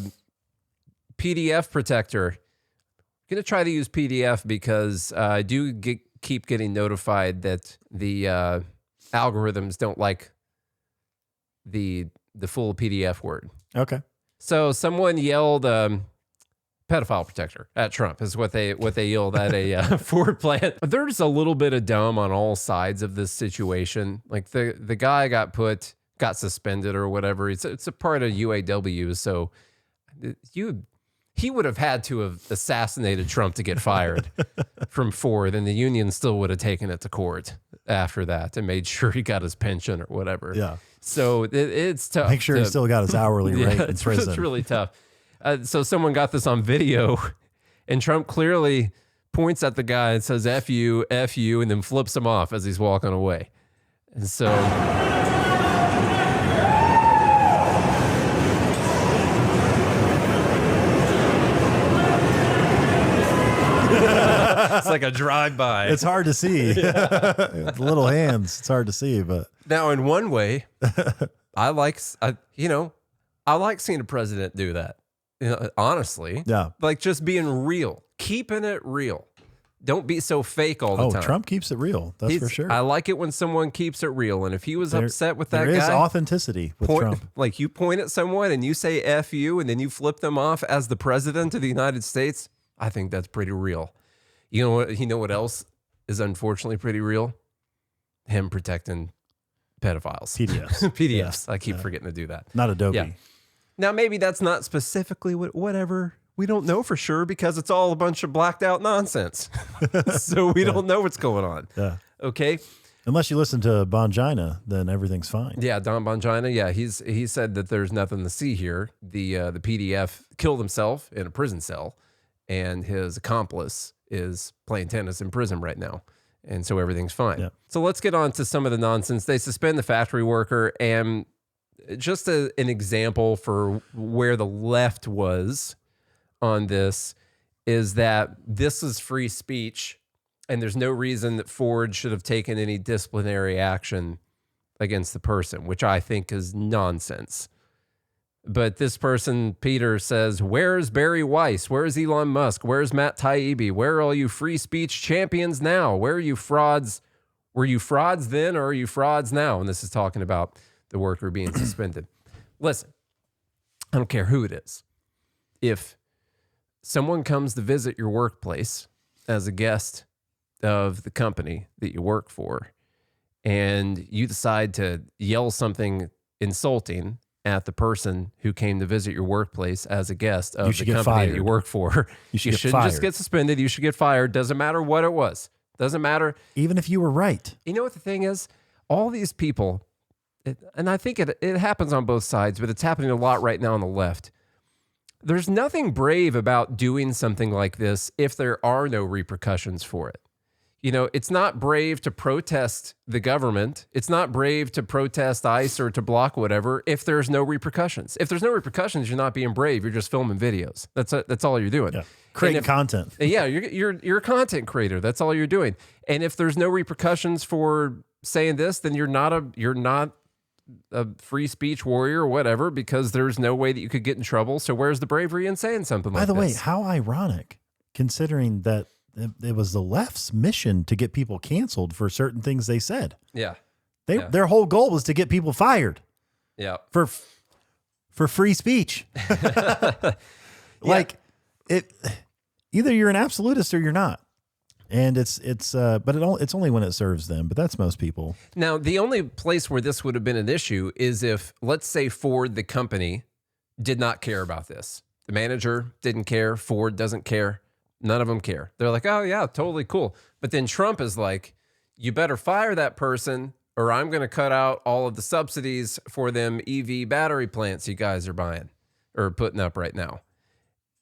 PDF protector. I'm going to try to use PDF because I do keep getting notified that the algorithms don't like the full PDF word. Okay. So someone yelled pedophile protector at Trump is what they yelled at a Ford plant. There's a little bit of dumb on all sides of this situation. Like the guy got suspended or whatever. It's a part of UAW. So he would have had to have assassinated Trump to get fired from Ford, and the union still would have taken it to court after that and made sure he got his pension or whatever. Yeah. So it's tough. Make sure he still got his hourly rate in it's prison. It's really tough. So someone got this on video, and Trump clearly points at the guy and says, F you, and then flips him off as he's walking away. And so... It's like a drive-by. It's hard to see. The little hands, it's hard to see. But now, in one way, I like seeing a president do that. Honestly, yeah, like just being real, keeping it real. Don't be so fake all the time. Trump keeps it real. That's for sure. I like it when someone keeps it real. And if he was upset with that guy, there is authenticity with Trump. Like you point at someone and you say F you, and then you flip them off as the president of the United States. I think that's pretty real. You know what else is unfortunately pretty real? Him protecting pedophiles. PDFs. PDFs. Yeah. I keep forgetting to do that. Not Adobe. Yeah. Now, maybe that's not specifically whatever. We don't know for sure because it's all a bunch of blacked out nonsense. So we don't know what's going on. Yeah. Okay. Unless you listen to Bongina, then everything's fine. Yeah, Don Bongina. Yeah, he said that there's nothing to see here. The PDF killed himself in a prison cell, and his accomplice is playing tennis in prison right now. And so everything's fine. Yeah. So let's get on to some of the nonsense. They suspend the factory worker, and just an example for where the left was on this is that this is free speech, and there's no reason that Ford should have taken any disciplinary action against the person, which I think is nonsense. But this person, Peter, says, where's Barry Weiss? Where's Elon Musk? Where's Matt Taibbi? Where are all you free speech champions now? Where are you frauds? Were you frauds then, or are you frauds now? And this is talking about the worker being suspended. Listen, I don't care who it is. If someone comes to visit your workplace as a guest of the company that you work for, and you decide to yell something insulting at the person who came to visit your workplace as a guest of the company that you work for, you shouldn't just get suspended. You should get fired. Doesn't matter what it was. Doesn't matter. Even if you were right. You know what the thing is? All these people, and I think it happens on both sides, but it's happening a lot right now on the left. There's nothing brave about doing something like this if there are no repercussions for it. You know, it's not brave to protest the government. It's not brave to protest ICE or to block whatever if there's no repercussions. If there's no repercussions, you're not being brave. You're just filming videos. That's all you're doing. Yeah. Creating content. Yeah, you're a content creator. That's all you're doing. And if there's no repercussions for saying this, then you're not a free speech warrior or whatever, because there's no way that you could get in trouble. So where's the bravery in saying something like this? By the way, how ironic, considering that it was the left's mission to get people canceled for certain things they said. Yeah. Their whole goal was to get people fired. Yeah. For free speech. Either you're an absolutist or you're not. And it's only when it serves them, but that's most people. Now, the only place where this would have been an issue is if, let's say, Ford, the company, did not care about this. The manager didn't care. Ford doesn't care. None of them care. They're like, oh, yeah, totally cool. But then Trump is like, you better fire that person or I'm going to cut out all of the subsidies for them EV battery plants you guys are buying or putting up right now.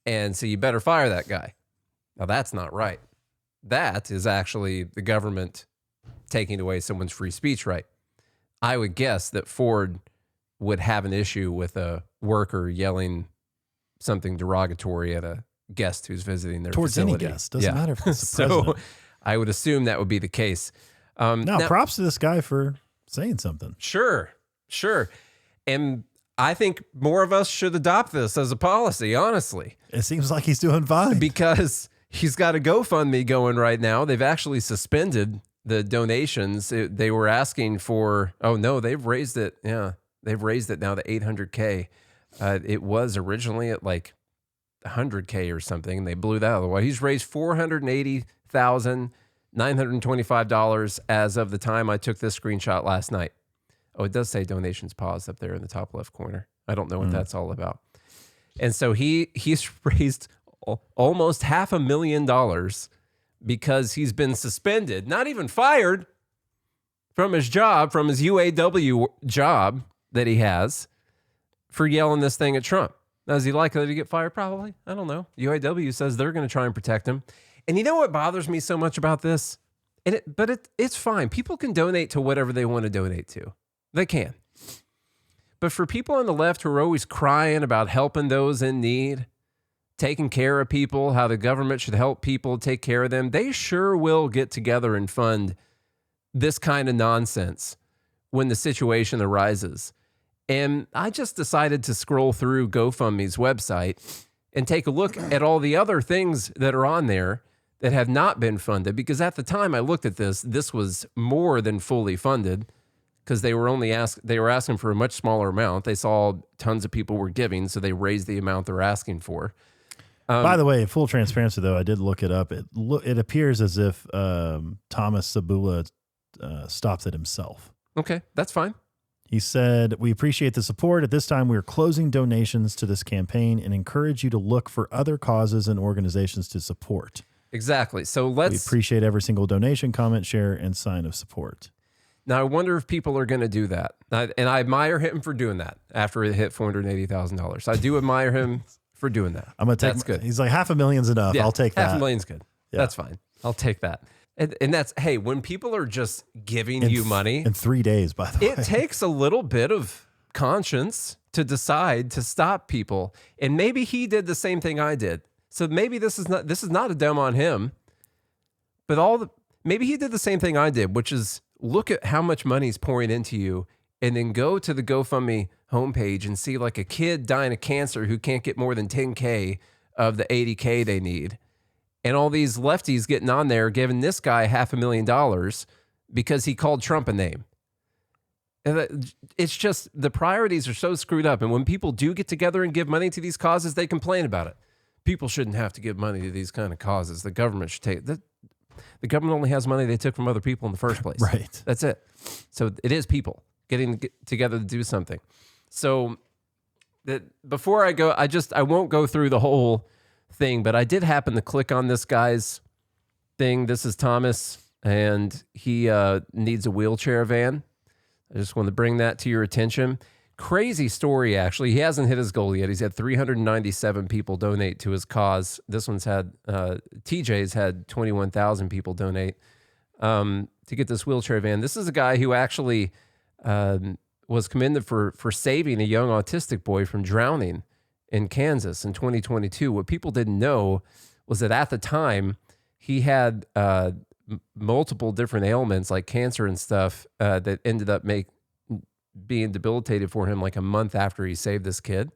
And so you better fire that guy. Now, that's not right. That is actually the government taking away someone's free speech right. I would guess that Ford would have an issue with a worker yelling something derogatory at a guest who's visiting their Towards facility. any guest. Doesn't matter if it's the So president. I would assume that would be the case. Now, props to this guy for saying something. Sure. And I think more of us should adopt this as a policy, honestly. It seems like he's doing fine. Because he's got a GoFundMe going right now. They've actually suspended the donations. They were asking for, oh no, they've raised it. Yeah, they've raised it now to 800K. It was originally at like 100K or something, and they blew that out of the way. He's raised $480,925 as of the time I took this screenshot last night. Oh, it does say donations paused up there in the top left corner. I don't know what that's all about. And so he's raised almost $500,000 because he's been suspended, not even fired, from his job, from his UAW job that he has, for yelling this thing at Trump. Now, is he likely to get fired? Probably. I don't know. UAW says they're going to try and protect him. And you know what bothers me so much about this? It's fine. People can donate to whatever they want to donate to. They can. But for people on the left who are always crying about helping those in need, taking care of people, how the government should help people take care of them, they sure will get together and fund this kind of nonsense when the situation arises. And I just decided to scroll through GoFundMe's website and take a look at all the other things that are on there that have not been funded. Because at the time I looked at this was more than fully funded, because they were asking for a much smaller amount. They saw tons of people were giving, so they raised the amount they're asking for. By the way, full transparency, though, I did look it up. It appears as if Thomas Sabula stopped it himself. Okay, that's fine. He said, "We appreciate the support. At this time, we are closing donations to this campaign and encourage you to look for other causes and organizations to support." Exactly. So We let's... appreciate every single donation, comment, share, and sign of support. Now, I wonder if people are going to do that. And I admire him for doing that after it hit $480,000. I do admire him for doing that. I'm gonna take. That's good. He's like, $500,000's enough. Yeah, I'll take that. $500,000's good. Yeah. That's fine. I'll take that. And that's, hey, when people are just giving you money in 3 days, by the way, it takes a little bit of conscience to decide to stop people. And maybe he did the same thing I did. So maybe this is not a dumb on him, but maybe he did the same thing I did, which is look at how much money's pouring into you and then go to the GoFundMe homepage and see like a kid dying of cancer who can't get more than 10K of the 80K they need. And all these lefties getting on there giving this guy $500,000 because he called Trump a name. And it's just, the priorities are so screwed up. And when people do get together and give money to these causes, they complain about it. People shouldn't have to give money to these kind of causes. The government should take the government only has money they took from other people in the first place. Right. That's it. So it is people getting together to do something. So before I go, I won't go through the whole thing, but I did happen to click on this guy's thing. This is Thomas, and he needs a wheelchair van. I just want to bring that to your attention. Crazy story, actually. He hasn't hit his goal yet. He's had 397 people donate to his cause. This one's had, TJ's had 21,000 people donate to get this wheelchair van. This is a guy who actually was commended for saving a young autistic boy from drowning in Kansas in 2022. What people didn't know was that at the time he had multiple different ailments like cancer and stuff that ended up being debilitated for him like a month after he saved this kid.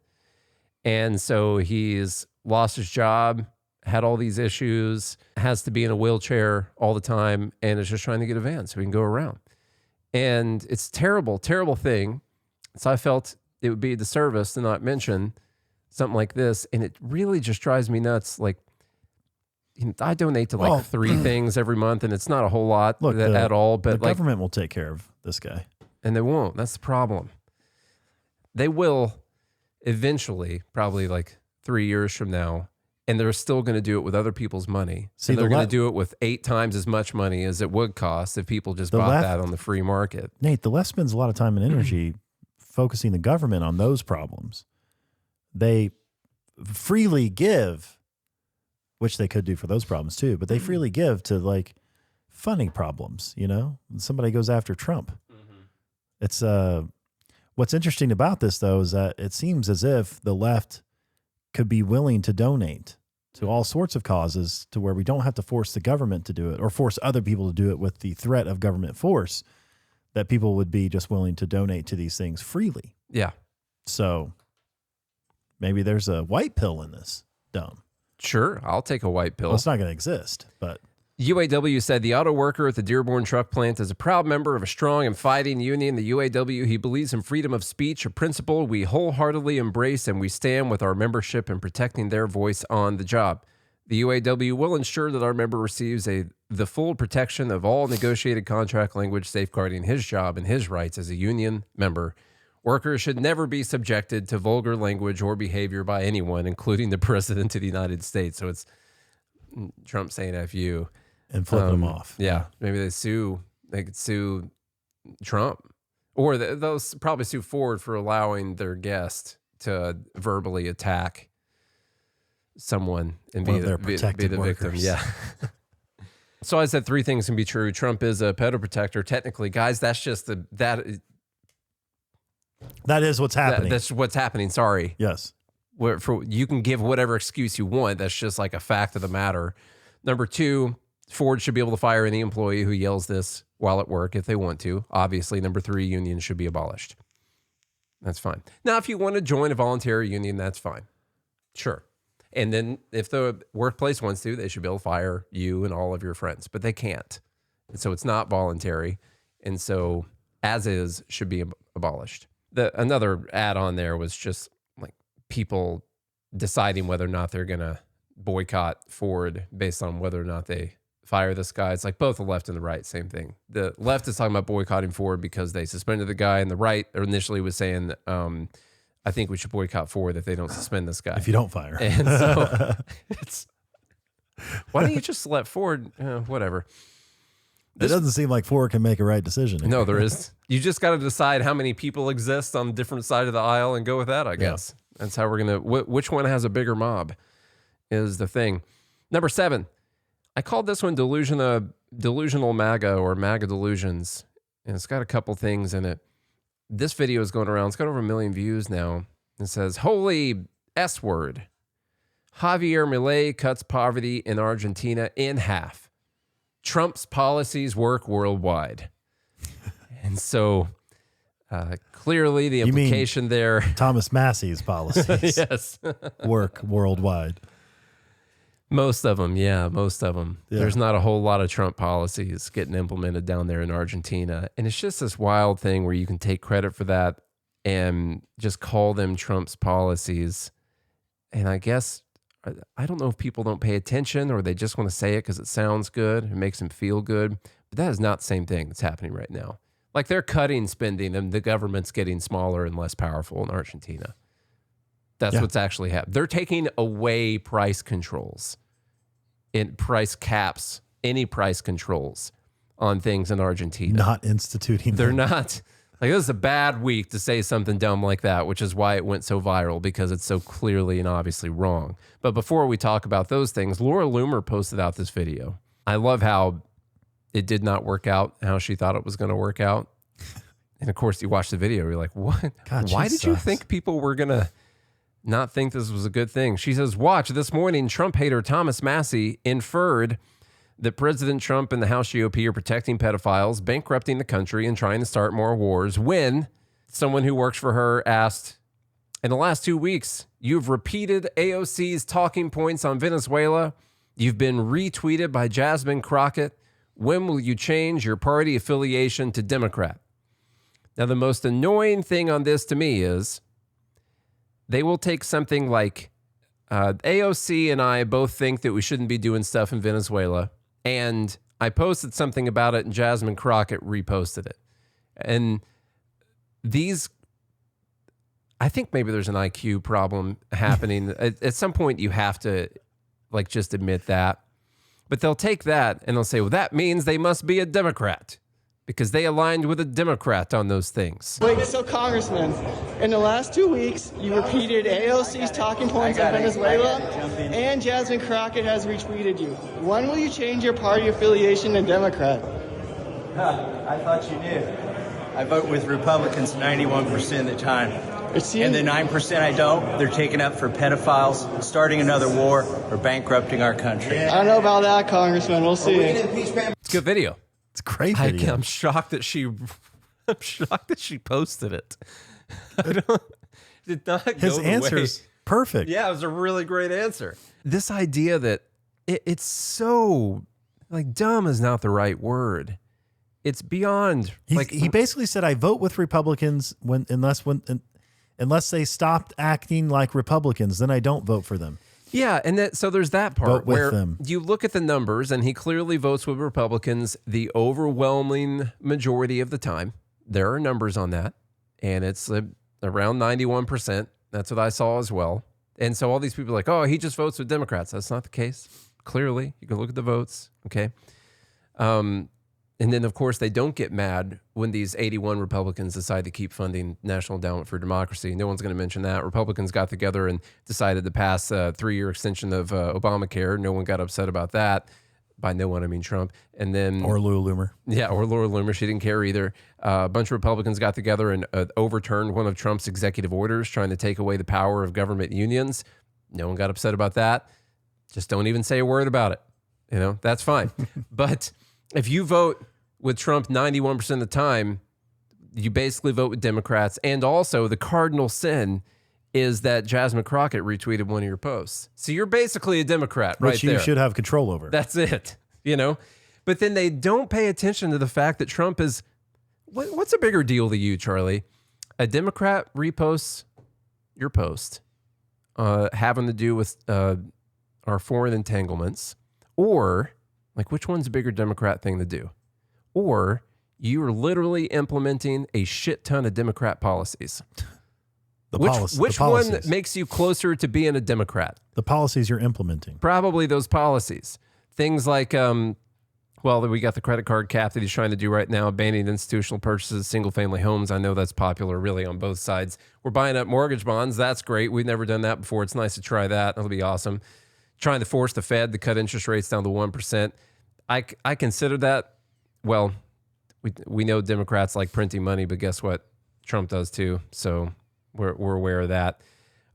And so he's lost his job, had all these issues, has to be in a wheelchair all the time, and is just trying to get a van so he can go around. And it's a terrible, terrible thing. So I felt it would be a disservice to not mention something like this. And it really just drives me nuts. Like, I donate to like 3 things every month, and it's not a whole lot at all. But the government will take care of this guy. And they won't. That's the problem. They will eventually, probably like 3 years from now, and they're still going to do it with other people's money. So they're going to do it with 8 times as much money as it would cost if people just bought that on the free market. Nate, the left spends a lot of time and energy focusing the government on those problems. They freely give, which they could do for those problems too, but they freely give to like funny problems, you know? Somebody goes after Trump. It's what's interesting about this, though, is that it seems as if the left could be willing to donate to all sorts of causes to where we don't have to force the government to do it or force other people to do it with the threat of government force, that people would be just willing to donate to these things freely. Yeah. So maybe there's a white pill in this. Dumb. Sure. I'll take a white pill. Well, it's not going to exist, but UAW said the auto worker at the Dearborn truck plant is a proud member of a strong and fighting union, the UAW. He believes in freedom of speech, a principle we wholeheartedly embrace, and we stand with our membership in protecting their voice on the job. The UAW will ensure that our member receives the full protection of all negotiated contract language safeguarding his job and his rights as a union member. Workers should never be subjected to vulgar language or behavior by anyone, including the President of the United States. So it's Trump saying F you. And flip them off. Yeah. Maybe they could sue Trump. Or they'll probably sue Ford for allowing their guest to verbally attack someone and be the victim. Yeah. So I said 3 things can be true. Trump is a pedo protector. Technically, guys, that's just that is what's happening. That's what's happening. Sorry. Yes. You can give whatever excuse you want. That's just like a fact of the matter. Number 2, Ford should be able to fire any employee who yells this while at work if they want to. Obviously, number 3, unions should be abolished. That's fine. Now, if you want to join a voluntary union, that's fine. Sure. And then if the workplace wants to, they should be able to fire you and all of your friends, but they can't. And so it's not voluntary. And so as is should be abolished. Another add-on there was just like people deciding whether or not they're going to boycott Ford based on whether or not they fire this guy. It's like both the left and the right, same thing. The left is talking about boycotting Ford because they suspended the guy, and the right initially was saying, I think we should boycott Ford if they don't suspend this guy. If you don't fire. And so why don't you just let Ford, whatever. It doesn't seem like Ford can make a right decision. No, there is. You just got to decide how many people exist on different side of the aisle and go with that, I guess. Yeah. That's how we're going to, which one has a bigger mob is the thing. Number 7, I called this one delusional MAGA or MAGA delusions. And it's got a couple things in it. This video is going around. It's got over 1 million views now. It says, holy S word. Javier Milei cuts poverty in Argentina in half. Trump's policies work worldwide. And so clearly the implication there. Thomas Massey's policies yes. work worldwide. Most of them, yeah, most of them. Yeah. There's not a whole lot of Trump policies getting implemented down there in Argentina. And it's just this wild thing where you can take credit for that and just call them Trump's policies. And I guess, I don't know if people don't pay attention or they just want to say it because it sounds good. It makes them feel good. But that is not the same thing that's happening right now. Like they're cutting spending and the government's getting smaller and less powerful in Argentina. That's what's actually happening. They're taking away price controls, in price caps, any price controls on things in Argentina. Not instituting They're them. not. Like, this is a bad week to say something dumb like that, which is why it went so viral, because it's so clearly and obviously wrong. But before we talk about those things, Laura Loomer posted out this video. I love how it did not work out how she thought it was going to work out. And of course, you watch the video, you're like, what? God, why did you think people were going to not think this was a good thing? She says, watch, this morning, Trump hater Thomas Massey inferred that President Trump and the House GOP are protecting pedophiles, bankrupting the country, and trying to start more wars, when someone who works for her asked, in the last 2 weeks, you've repeated AOC's talking points on Venezuela. You've been retweeted by Jasmine Crockett. When will you change your party affiliation to Democrat? Now, the most annoying thing on this to me is they will take something like AOC and I both think that we shouldn't be doing stuff in Venezuela. And I posted something about it and Jasmine Crockett reposted it. And these, I think maybe there's an IQ problem happening. At some point you have to like just admit that. But they'll take that and they'll say, well, that means they must be a Democrat because they aligned with a Democrat on those things. Wait, so Congressman, in the last 2 weeks, you repeated AOC's talking points on Venezuela, and Jasmine Crockett has retweeted you. When will you change your party affiliation to Democrat? I thought you knew. I vote with Republicans 91% of the time. And the 9% I don't, they're taken up for pedophiles, starting another war, or bankrupting our country. I don't know about that, Congressman. We'll see. It's a good video. It's a great video. I'm shocked that she posted it. Did not go His answer's perfect. Yeah, it was a really great answer. This idea that it's so like dumb is not the right word. It's beyond he basically said, I vote with Republicans unless they stopped acting like Republicans, then I don't vote for them. Yeah, and so there's that part Vote with where them. you look at the numbers, and he clearly votes with Republicans the overwhelming majority of the time. There are numbers on that, and it's around 91%. That's what I saw as well. And so all these people are like, oh, he just votes with Democrats. That's not the case. Clearly, you can look at the votes, okay? And then, of course, they don't get mad when these 81 Republicans decide to keep funding National Endowment for Democracy. No one's going to mention that. Republicans got together and decided to pass a 3-year extension of Obamacare. No one got upset about that. By no one, I mean Trump. And then or Loomer. Yeah, or Laura Loomer. She didn't care either. A bunch of Republicans got together and overturned one of Trump's executive orders trying to take away the power of government unions. No one got upset about that. Just don't even say a word about it. You know, that's fine. But if you vote with Trump 91% of the time, you basically vote with Democrats. And also the cardinal sin is that Jasmine Crockett retweeted one of your posts. So you're basically a Democrat right there. Which you should have control over. That's it, you know? But then they don't pay attention to the fact that Trump is, what's a bigger deal to you, Charlie? A Democrat reposts your post having to do with our foreign entanglements, or like which one's a bigger Democrat thing to do? Or you are literally implementing a shit ton of Democrat policies. Which one makes you closer to being a Democrat? The policies you're implementing. Probably those policies. Things like, well, we got the credit card cap that he's trying to do right now, banning institutional purchases of single-family homes. I know that's popular really on both sides. We're buying up mortgage bonds. That's great. We've never done that before. It's nice to try that. That'll be awesome. Trying to force the Fed to cut interest rates down to 1%. I consider that, well, we know Democrats like printing money, but guess what? Trump does too. So we're aware of that.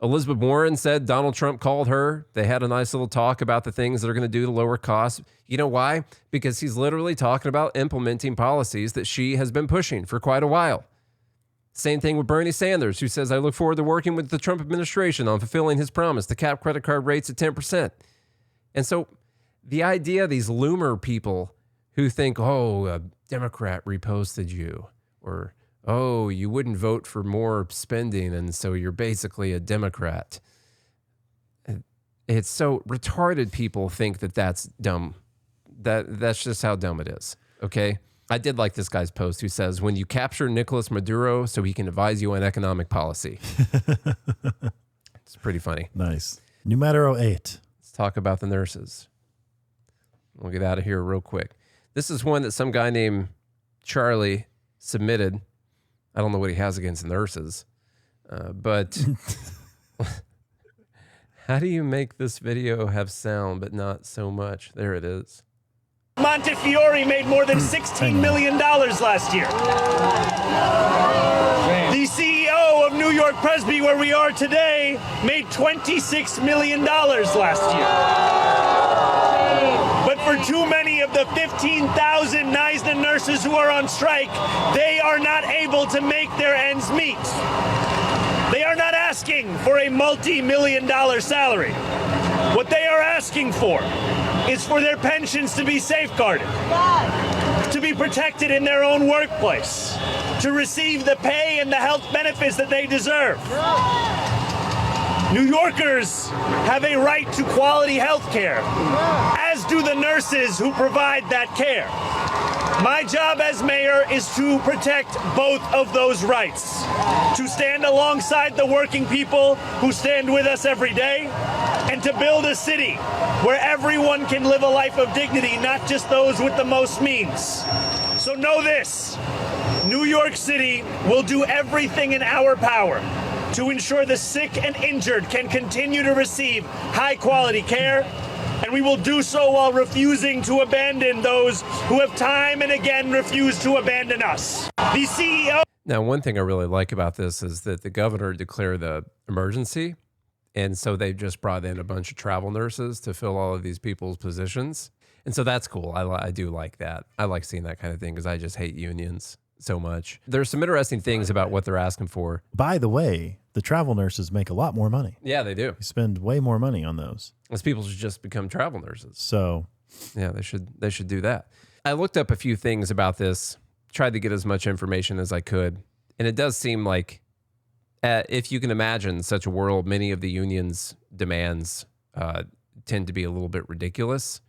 Elizabeth Warren said Donald Trump called her. They had a nice little talk about the things that are going to do to lower costs. You know why? Because he's literally talking about implementing policies that she has been pushing for quite a while. Same thing with Bernie Sanders, who says, I look forward to working with the Trump administration on fulfilling his promise to cap credit card rates at 10%. And so the idea of these Loomer people who think, oh, a Democrat reposted you, or oh, you wouldn't vote for more spending, and so you're basically a Democrat. It's so retarded. People think that that's dumb. That's just how dumb it is. Okay. I did like this guy's post who says, when you capture Nicolas Maduro so he can advise you on economic policy. It's pretty funny. Nice. Numero 8. Let's talk about the nurses. We'll get out of here real quick. This is one that some guy named Charlie submitted. I don't know what he has against nurses, but how do you make this video have sound but not so much? There it is. Montefiore made more than $16 million last year. The CEO of New York Presby, where we are today, made $26 million last year. But for too many of the 15,000 Neisner nurses who are on strike, they are not able to make their ends meet. They are not asking for a multi-million-dollar salary. What they are asking for is for their pensions to be safeguarded, to be protected in their own workplace, to receive the pay and the health benefits that they deserve. New Yorkers have a right to quality health care, as do the nurses who provide that care. My job as mayor is to protect both of those rights, to stand alongside the working people who stand with us every day, and to build a city where everyone can live a life of dignity, not just those with the most means. So know this, New York City will do everything in our power to ensure the sick and injured can continue to receive high-quality care, and we will do so while refusing to abandon those who have time and again refused to abandon us. The CEO. Now, one thing I really like about this is that the governor declared the emergency. And so they just brought in a bunch of travel nurses to fill all of these people's positions. And so that's cool. I do like that. I like seeing that kind of thing because I just hate unions so much. There's some interesting things about what they're asking for. By the way, the travel nurses make a lot more money. Yeah, they do. You spend way more money on those. Those people should just become travel nurses. So, yeah, they should do that. I looked up a few things about this, tried to get as much information as I could. And it does seem like, if you can imagine such a world, many of the union's demands tend to be a little bit ridiculous,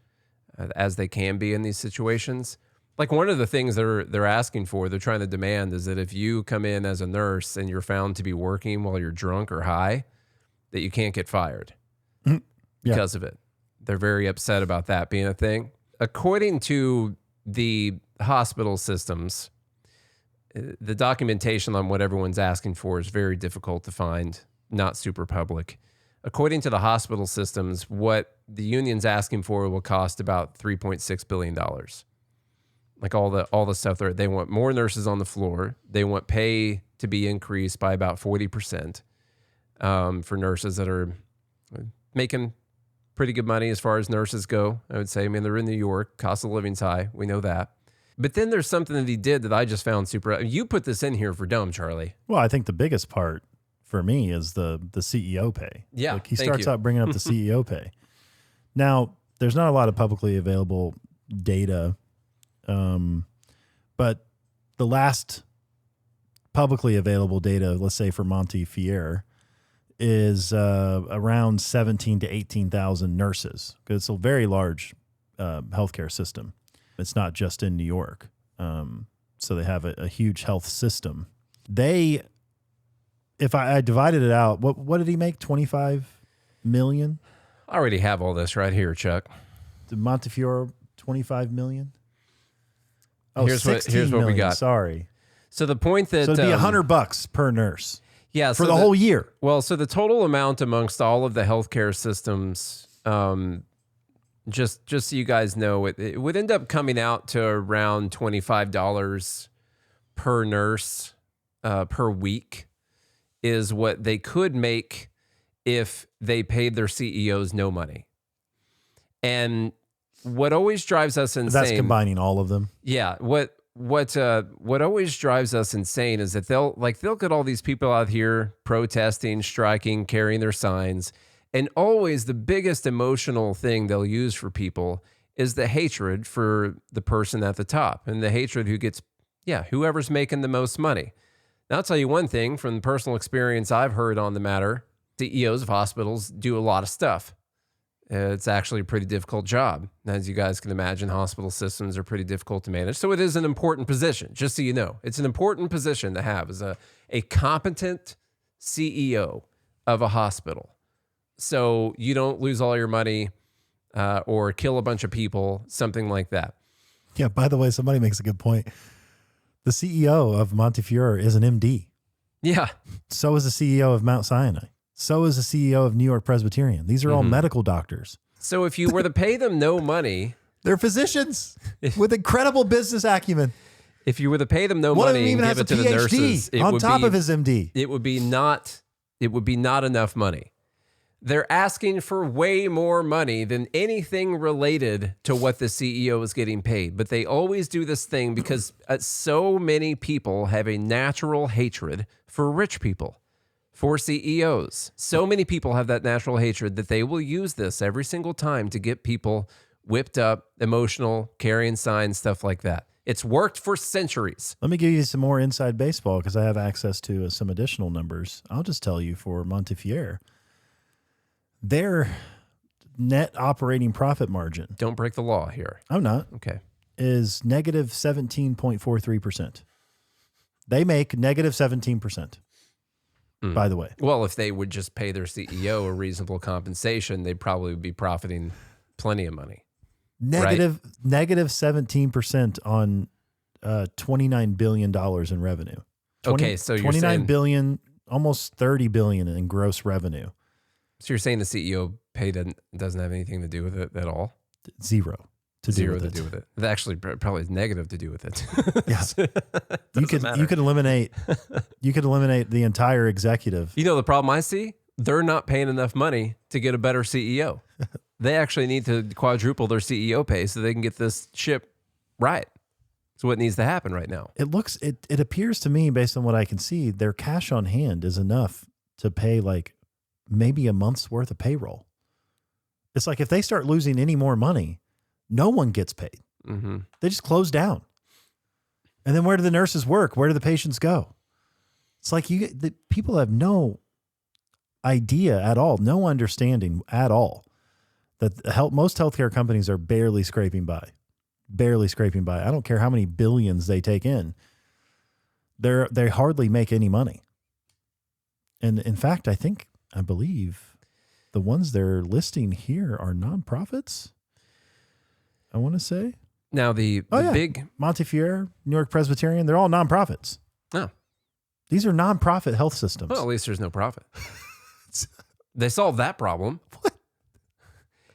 as they can be in these situations. Like one of the things they're asking for, they're trying to demand, is that if you come in as a nurse and you're found to be working while you're drunk or high, that you can't get fired because of it. They're very upset about that being a thing. According to the hospital systems, the documentation on what everyone's asking for is very difficult to find, not super public. According to the hospital systems, what the union's asking for will cost about $3.6 billion. Like all the stuff there, they want more nurses on the floor. They want pay to be increased by about 40% for nurses that are making pretty good money as far as nurses go, I would say. I mean, they're in New York. Cost of living's high. We know that. But then there's something that he did that I just found super. You put this in here for dumb, Charlie. Well, I think the biggest part for me is the CEO pay. Yeah, like he starts out bringing up the CEO pay. Now, there's not a lot of publicly available data, but the last publicly available data, let's say for Montefiore, is around 17 to 18,000 nurses. Because it's a very large healthcare system. It's not just in New York. So they have a huge health system. If I divided it out, what did he make? 25 million? I already have all this right here, Chuck. Did Montefiore 25 million? Oh, here's what we got. Sorry. So the point that it'd be $100 per nurse. Yeah, for the whole year. Well, so the total amount amongst all of the healthcare systems, just so you guys know, it would end up coming out to around $25 per nurse per week is what they could make if they paid their CEOs no money. And what always drives us insane. That's combining all of them. Yeah. What always drives us insane is that they'll get all these people out here protesting, striking, carrying their signs. And always the biggest emotional thing they'll use for people is the hatred for the person at the top and the hatred whoever's making the most money. Now, I'll tell you one thing from personal experience I've heard on the matter. CEOs of hospitals do a lot of stuff. It's actually a pretty difficult job. As you guys can imagine, hospital systems are pretty difficult to manage. So it is an important position, just so you know. It's an important position to have as a competent CEO of a hospital. So you don't lose all your money or kill a bunch of people, something like that. Yeah, by the way, somebody makes a good point. The CEO of Montefiore is an MD. Yeah. So is the CEO of Mount Sinai. So is the CEO of New York Presbyterian. These are all medical doctors. So if you were to pay them no money... They're physicians with incredible business acumen. If you were to pay them no One money of them even and give has it to a the nurses... PhD on top of his MD. It would be not enough money. They're asking for way more money than anything related to what the CEO is getting paid. But they always do this thing because so many people have a natural hatred for rich people. For CEOs. So many people have that natural hatred that they will use this every single time to get people whipped up, emotional, carrying signs, stuff like that. It's worked for centuries. Let me give you some more inside baseball because I have access to some additional numbers. I'll just tell you for Montefiore, their net operating profit margin. Don't break the law here. I'm not. Okay. Is negative 17.43%. They make negative 17%. By the way. Well, if they would just pay their CEO a reasonable compensation, they'd probably be profiting plenty of money. Negative 17% on $29 billion in revenue. Okay, so you're 29 saying, billion, almost 30 billion in gross revenue. So you're saying the CEO pay doesn't have anything to do with it at all? Zero. to Zero do to with do with it. It actually probably is negative to do with it. Yeah. You could eliminate the entire executive. You know the problem I see? They're not paying enough money to get a better CEO. They actually need to quadruple their CEO pay so they can get this ship right. It's what needs to happen right now. It appears to me, based on what I can see, their cash on hand is enough to pay like maybe a month's worth of payroll. It's like if they start losing any more money, no one gets paid. Mm-hmm. They just close down. And then where do the nurses work? Where do the patients go? It's like the people have no idea at all, no understanding at all that most healthcare companies are barely scraping by. Barely scraping by. I don't care how many billions they take in. They hardly make any money. And in fact, I believe the ones they're listing here are nonprofits. I want to say. Now the big Montefiore, New York Presbyterian, they're all nonprofits. Oh. These are nonprofit health systems. Well, at least there's no profit. They solved that problem. What?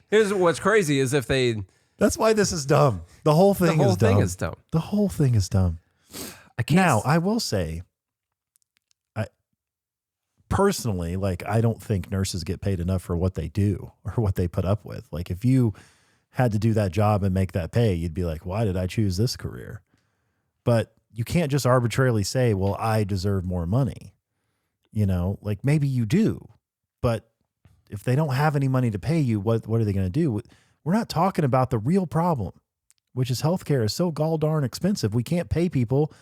Here's what's crazy is if they... That's why this is dumb. The whole thing is dumb. The whole thing is dumb. Now, I will say, personally, like, I don't think nurses get paid enough for what they do or what they put up with. Like, if you had to do that job and make that pay, you'd be like, why did I choose this career? But you can't just arbitrarily say, well, I deserve more money. You know, like maybe you do, but if they don't have any money to pay you, what are they going to do? We're not talking about the real problem, which is healthcare is so gall darn expensive. We can't pay people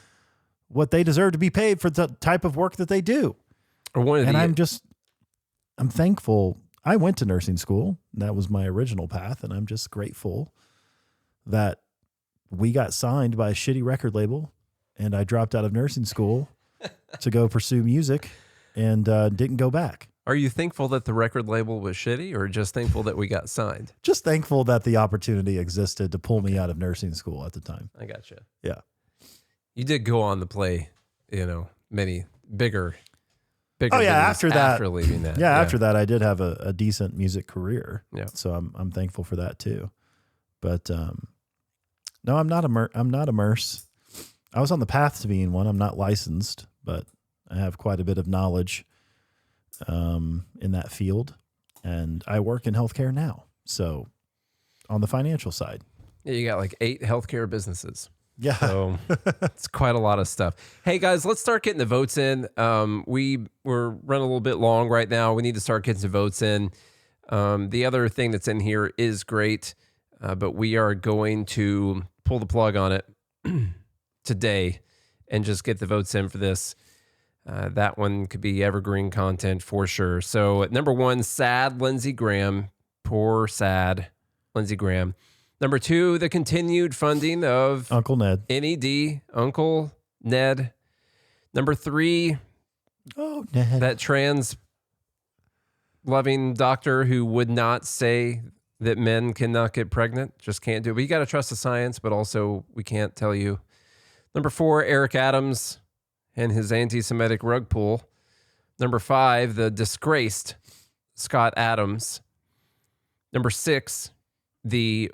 what they deserve to be paid for the type of work that they do. I'm thankful. I went to nursing school. That was my original path. And I'm just grateful that we got signed by a shitty record label and I dropped out of nursing school to go pursue music and didn't go back. Are you thankful that the record label was shitty or just thankful that we got signed? Just thankful that the opportunity existed to pull me out of nursing school at the time. I gotcha. Yeah. You did go on to play, many bigger after leaving that. Yeah, after that I did have a decent music career. Yeah. So I'm thankful for that too. But no, I'm not a nurse. I was on the path to being one. I'm not licensed, but I have quite a bit of knowledge in that field, and I work in healthcare now. So on the financial side. Yeah, you got like 8 healthcare businesses. Yeah. So it's quite a lot of stuff. Hey guys, let's start getting the votes in. We're running a little bit long right now. We need to start getting some votes in. The other thing that's in here is great, but we are going to pull the plug on it today and just get the votes in for this. That one could be evergreen content for sure. So at number 1, sad Lindsey Graham. Poor sad Lindsey Graham. Number 2, the continued funding of Uncle Ned. NED, Uncle Ned. Number 3, Ned. that trans loving doctor who would not say that men cannot get pregnant. Just can't do it. But you got to trust the science, but also we can't tell you. Number 4, Eric Adams and his anti-Semitic rug pull. Number 5, the disgraced Scott Adams. Number 6, the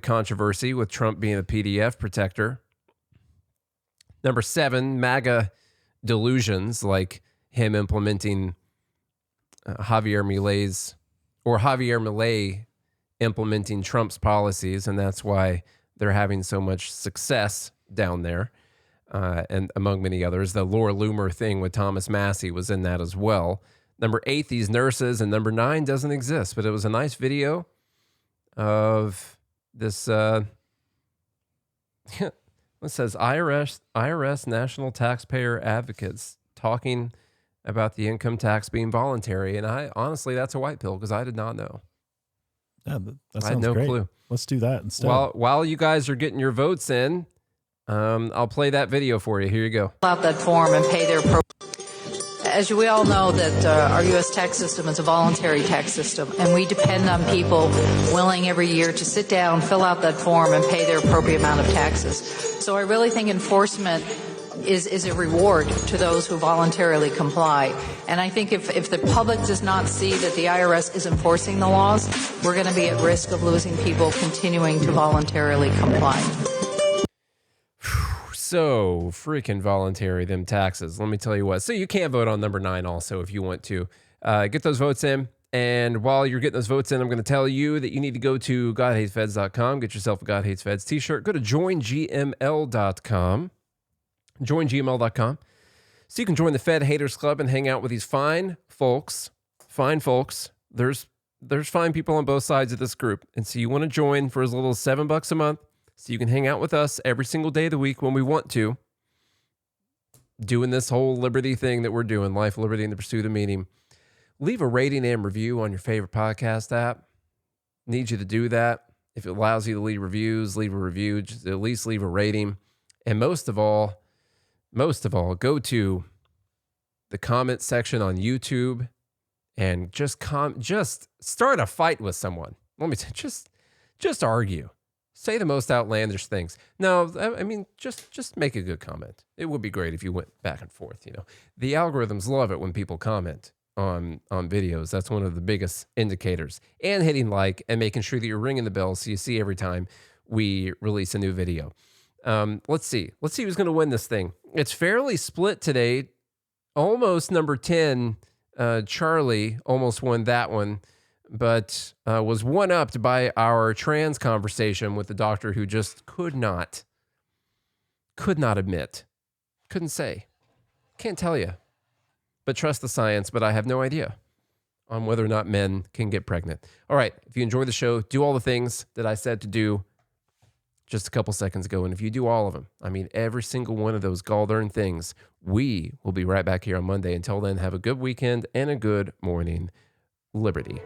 controversy with Trump being a PDF protector. Number 7, MAGA delusions, like him implementing Javier Milei implementing Trump's policies, and that's why they're having so much success down there. And among many others, the Loomer thing with Thomas Massey was in that as well. Number 8, these nurses, and number 9 doesn't exist, but it was a nice video of this. It says IRS National Taxpayer Advocates talking about the income tax being voluntary, and honestly, that's a white pill because I did not know. Yeah, that sounds I had no great. clue. Let's do that instead. While you guys are getting your votes in, I'll play that video for you. Here you go. Fill out that form and pay their. As we all know, that our U.S. tax system is a voluntary tax system, and we depend on people willing every year to sit down, fill out that form, and pay their appropriate amount of taxes. So I really think enforcement is a reward to those who voluntarily comply. And I think if the public does not see that the IRS is enforcing the laws, we're going to be at risk of losing people continuing to voluntarily comply. So freaking voluntary, them taxes. Let me tell you what. So you can vote on number 9 also if you want to. Get those votes in. And while you're getting those votes in, I'm going to tell you that you need to go to GodHatesFeds.com, get yourself a God Hates Feds t-shirt. Go to joingml.com, joingml.com, so you can join the Fed Haters Club and hang out with these fine folks. Fine folks. There's fine people on both sides of this group. And so you want to join for as little as $7 a month, so you can hang out with us every single day of the week when we want to, doing this whole liberty thing that we're doing, life, liberty, and the pursuit of meaning. Leave a rating and review on your favorite podcast app. Need you to do that. If it allows you to leave reviews, leave a review. Just at least leave a rating. And most of all, go to the comment section on YouTube and just start a fight with someone. Let me just argue. Say the most outlandish things. No, I mean, just make a good comment. It would be great if you went back and forth. You know, the algorithms love it when people comment on videos. That's one of the biggest indicators. And hitting like and making sure that you're ringing the bell so you see every time we release a new video. Let's see who's going to win this thing. It's fairly split today. Almost number 10, Charlie almost won that one, but was one-upped by our trans conversation with the doctor who just could not admit, couldn't say, can't tell you. But trust the science, but I have no idea on whether or not men can get pregnant. All right, if you enjoy the show, do all the things that I said to do just a couple seconds ago. And if you do all of them, I mean every single one of those gall-darn things, we will be right back here on Monday. Until then, have a good weekend and a good morning. Liberty.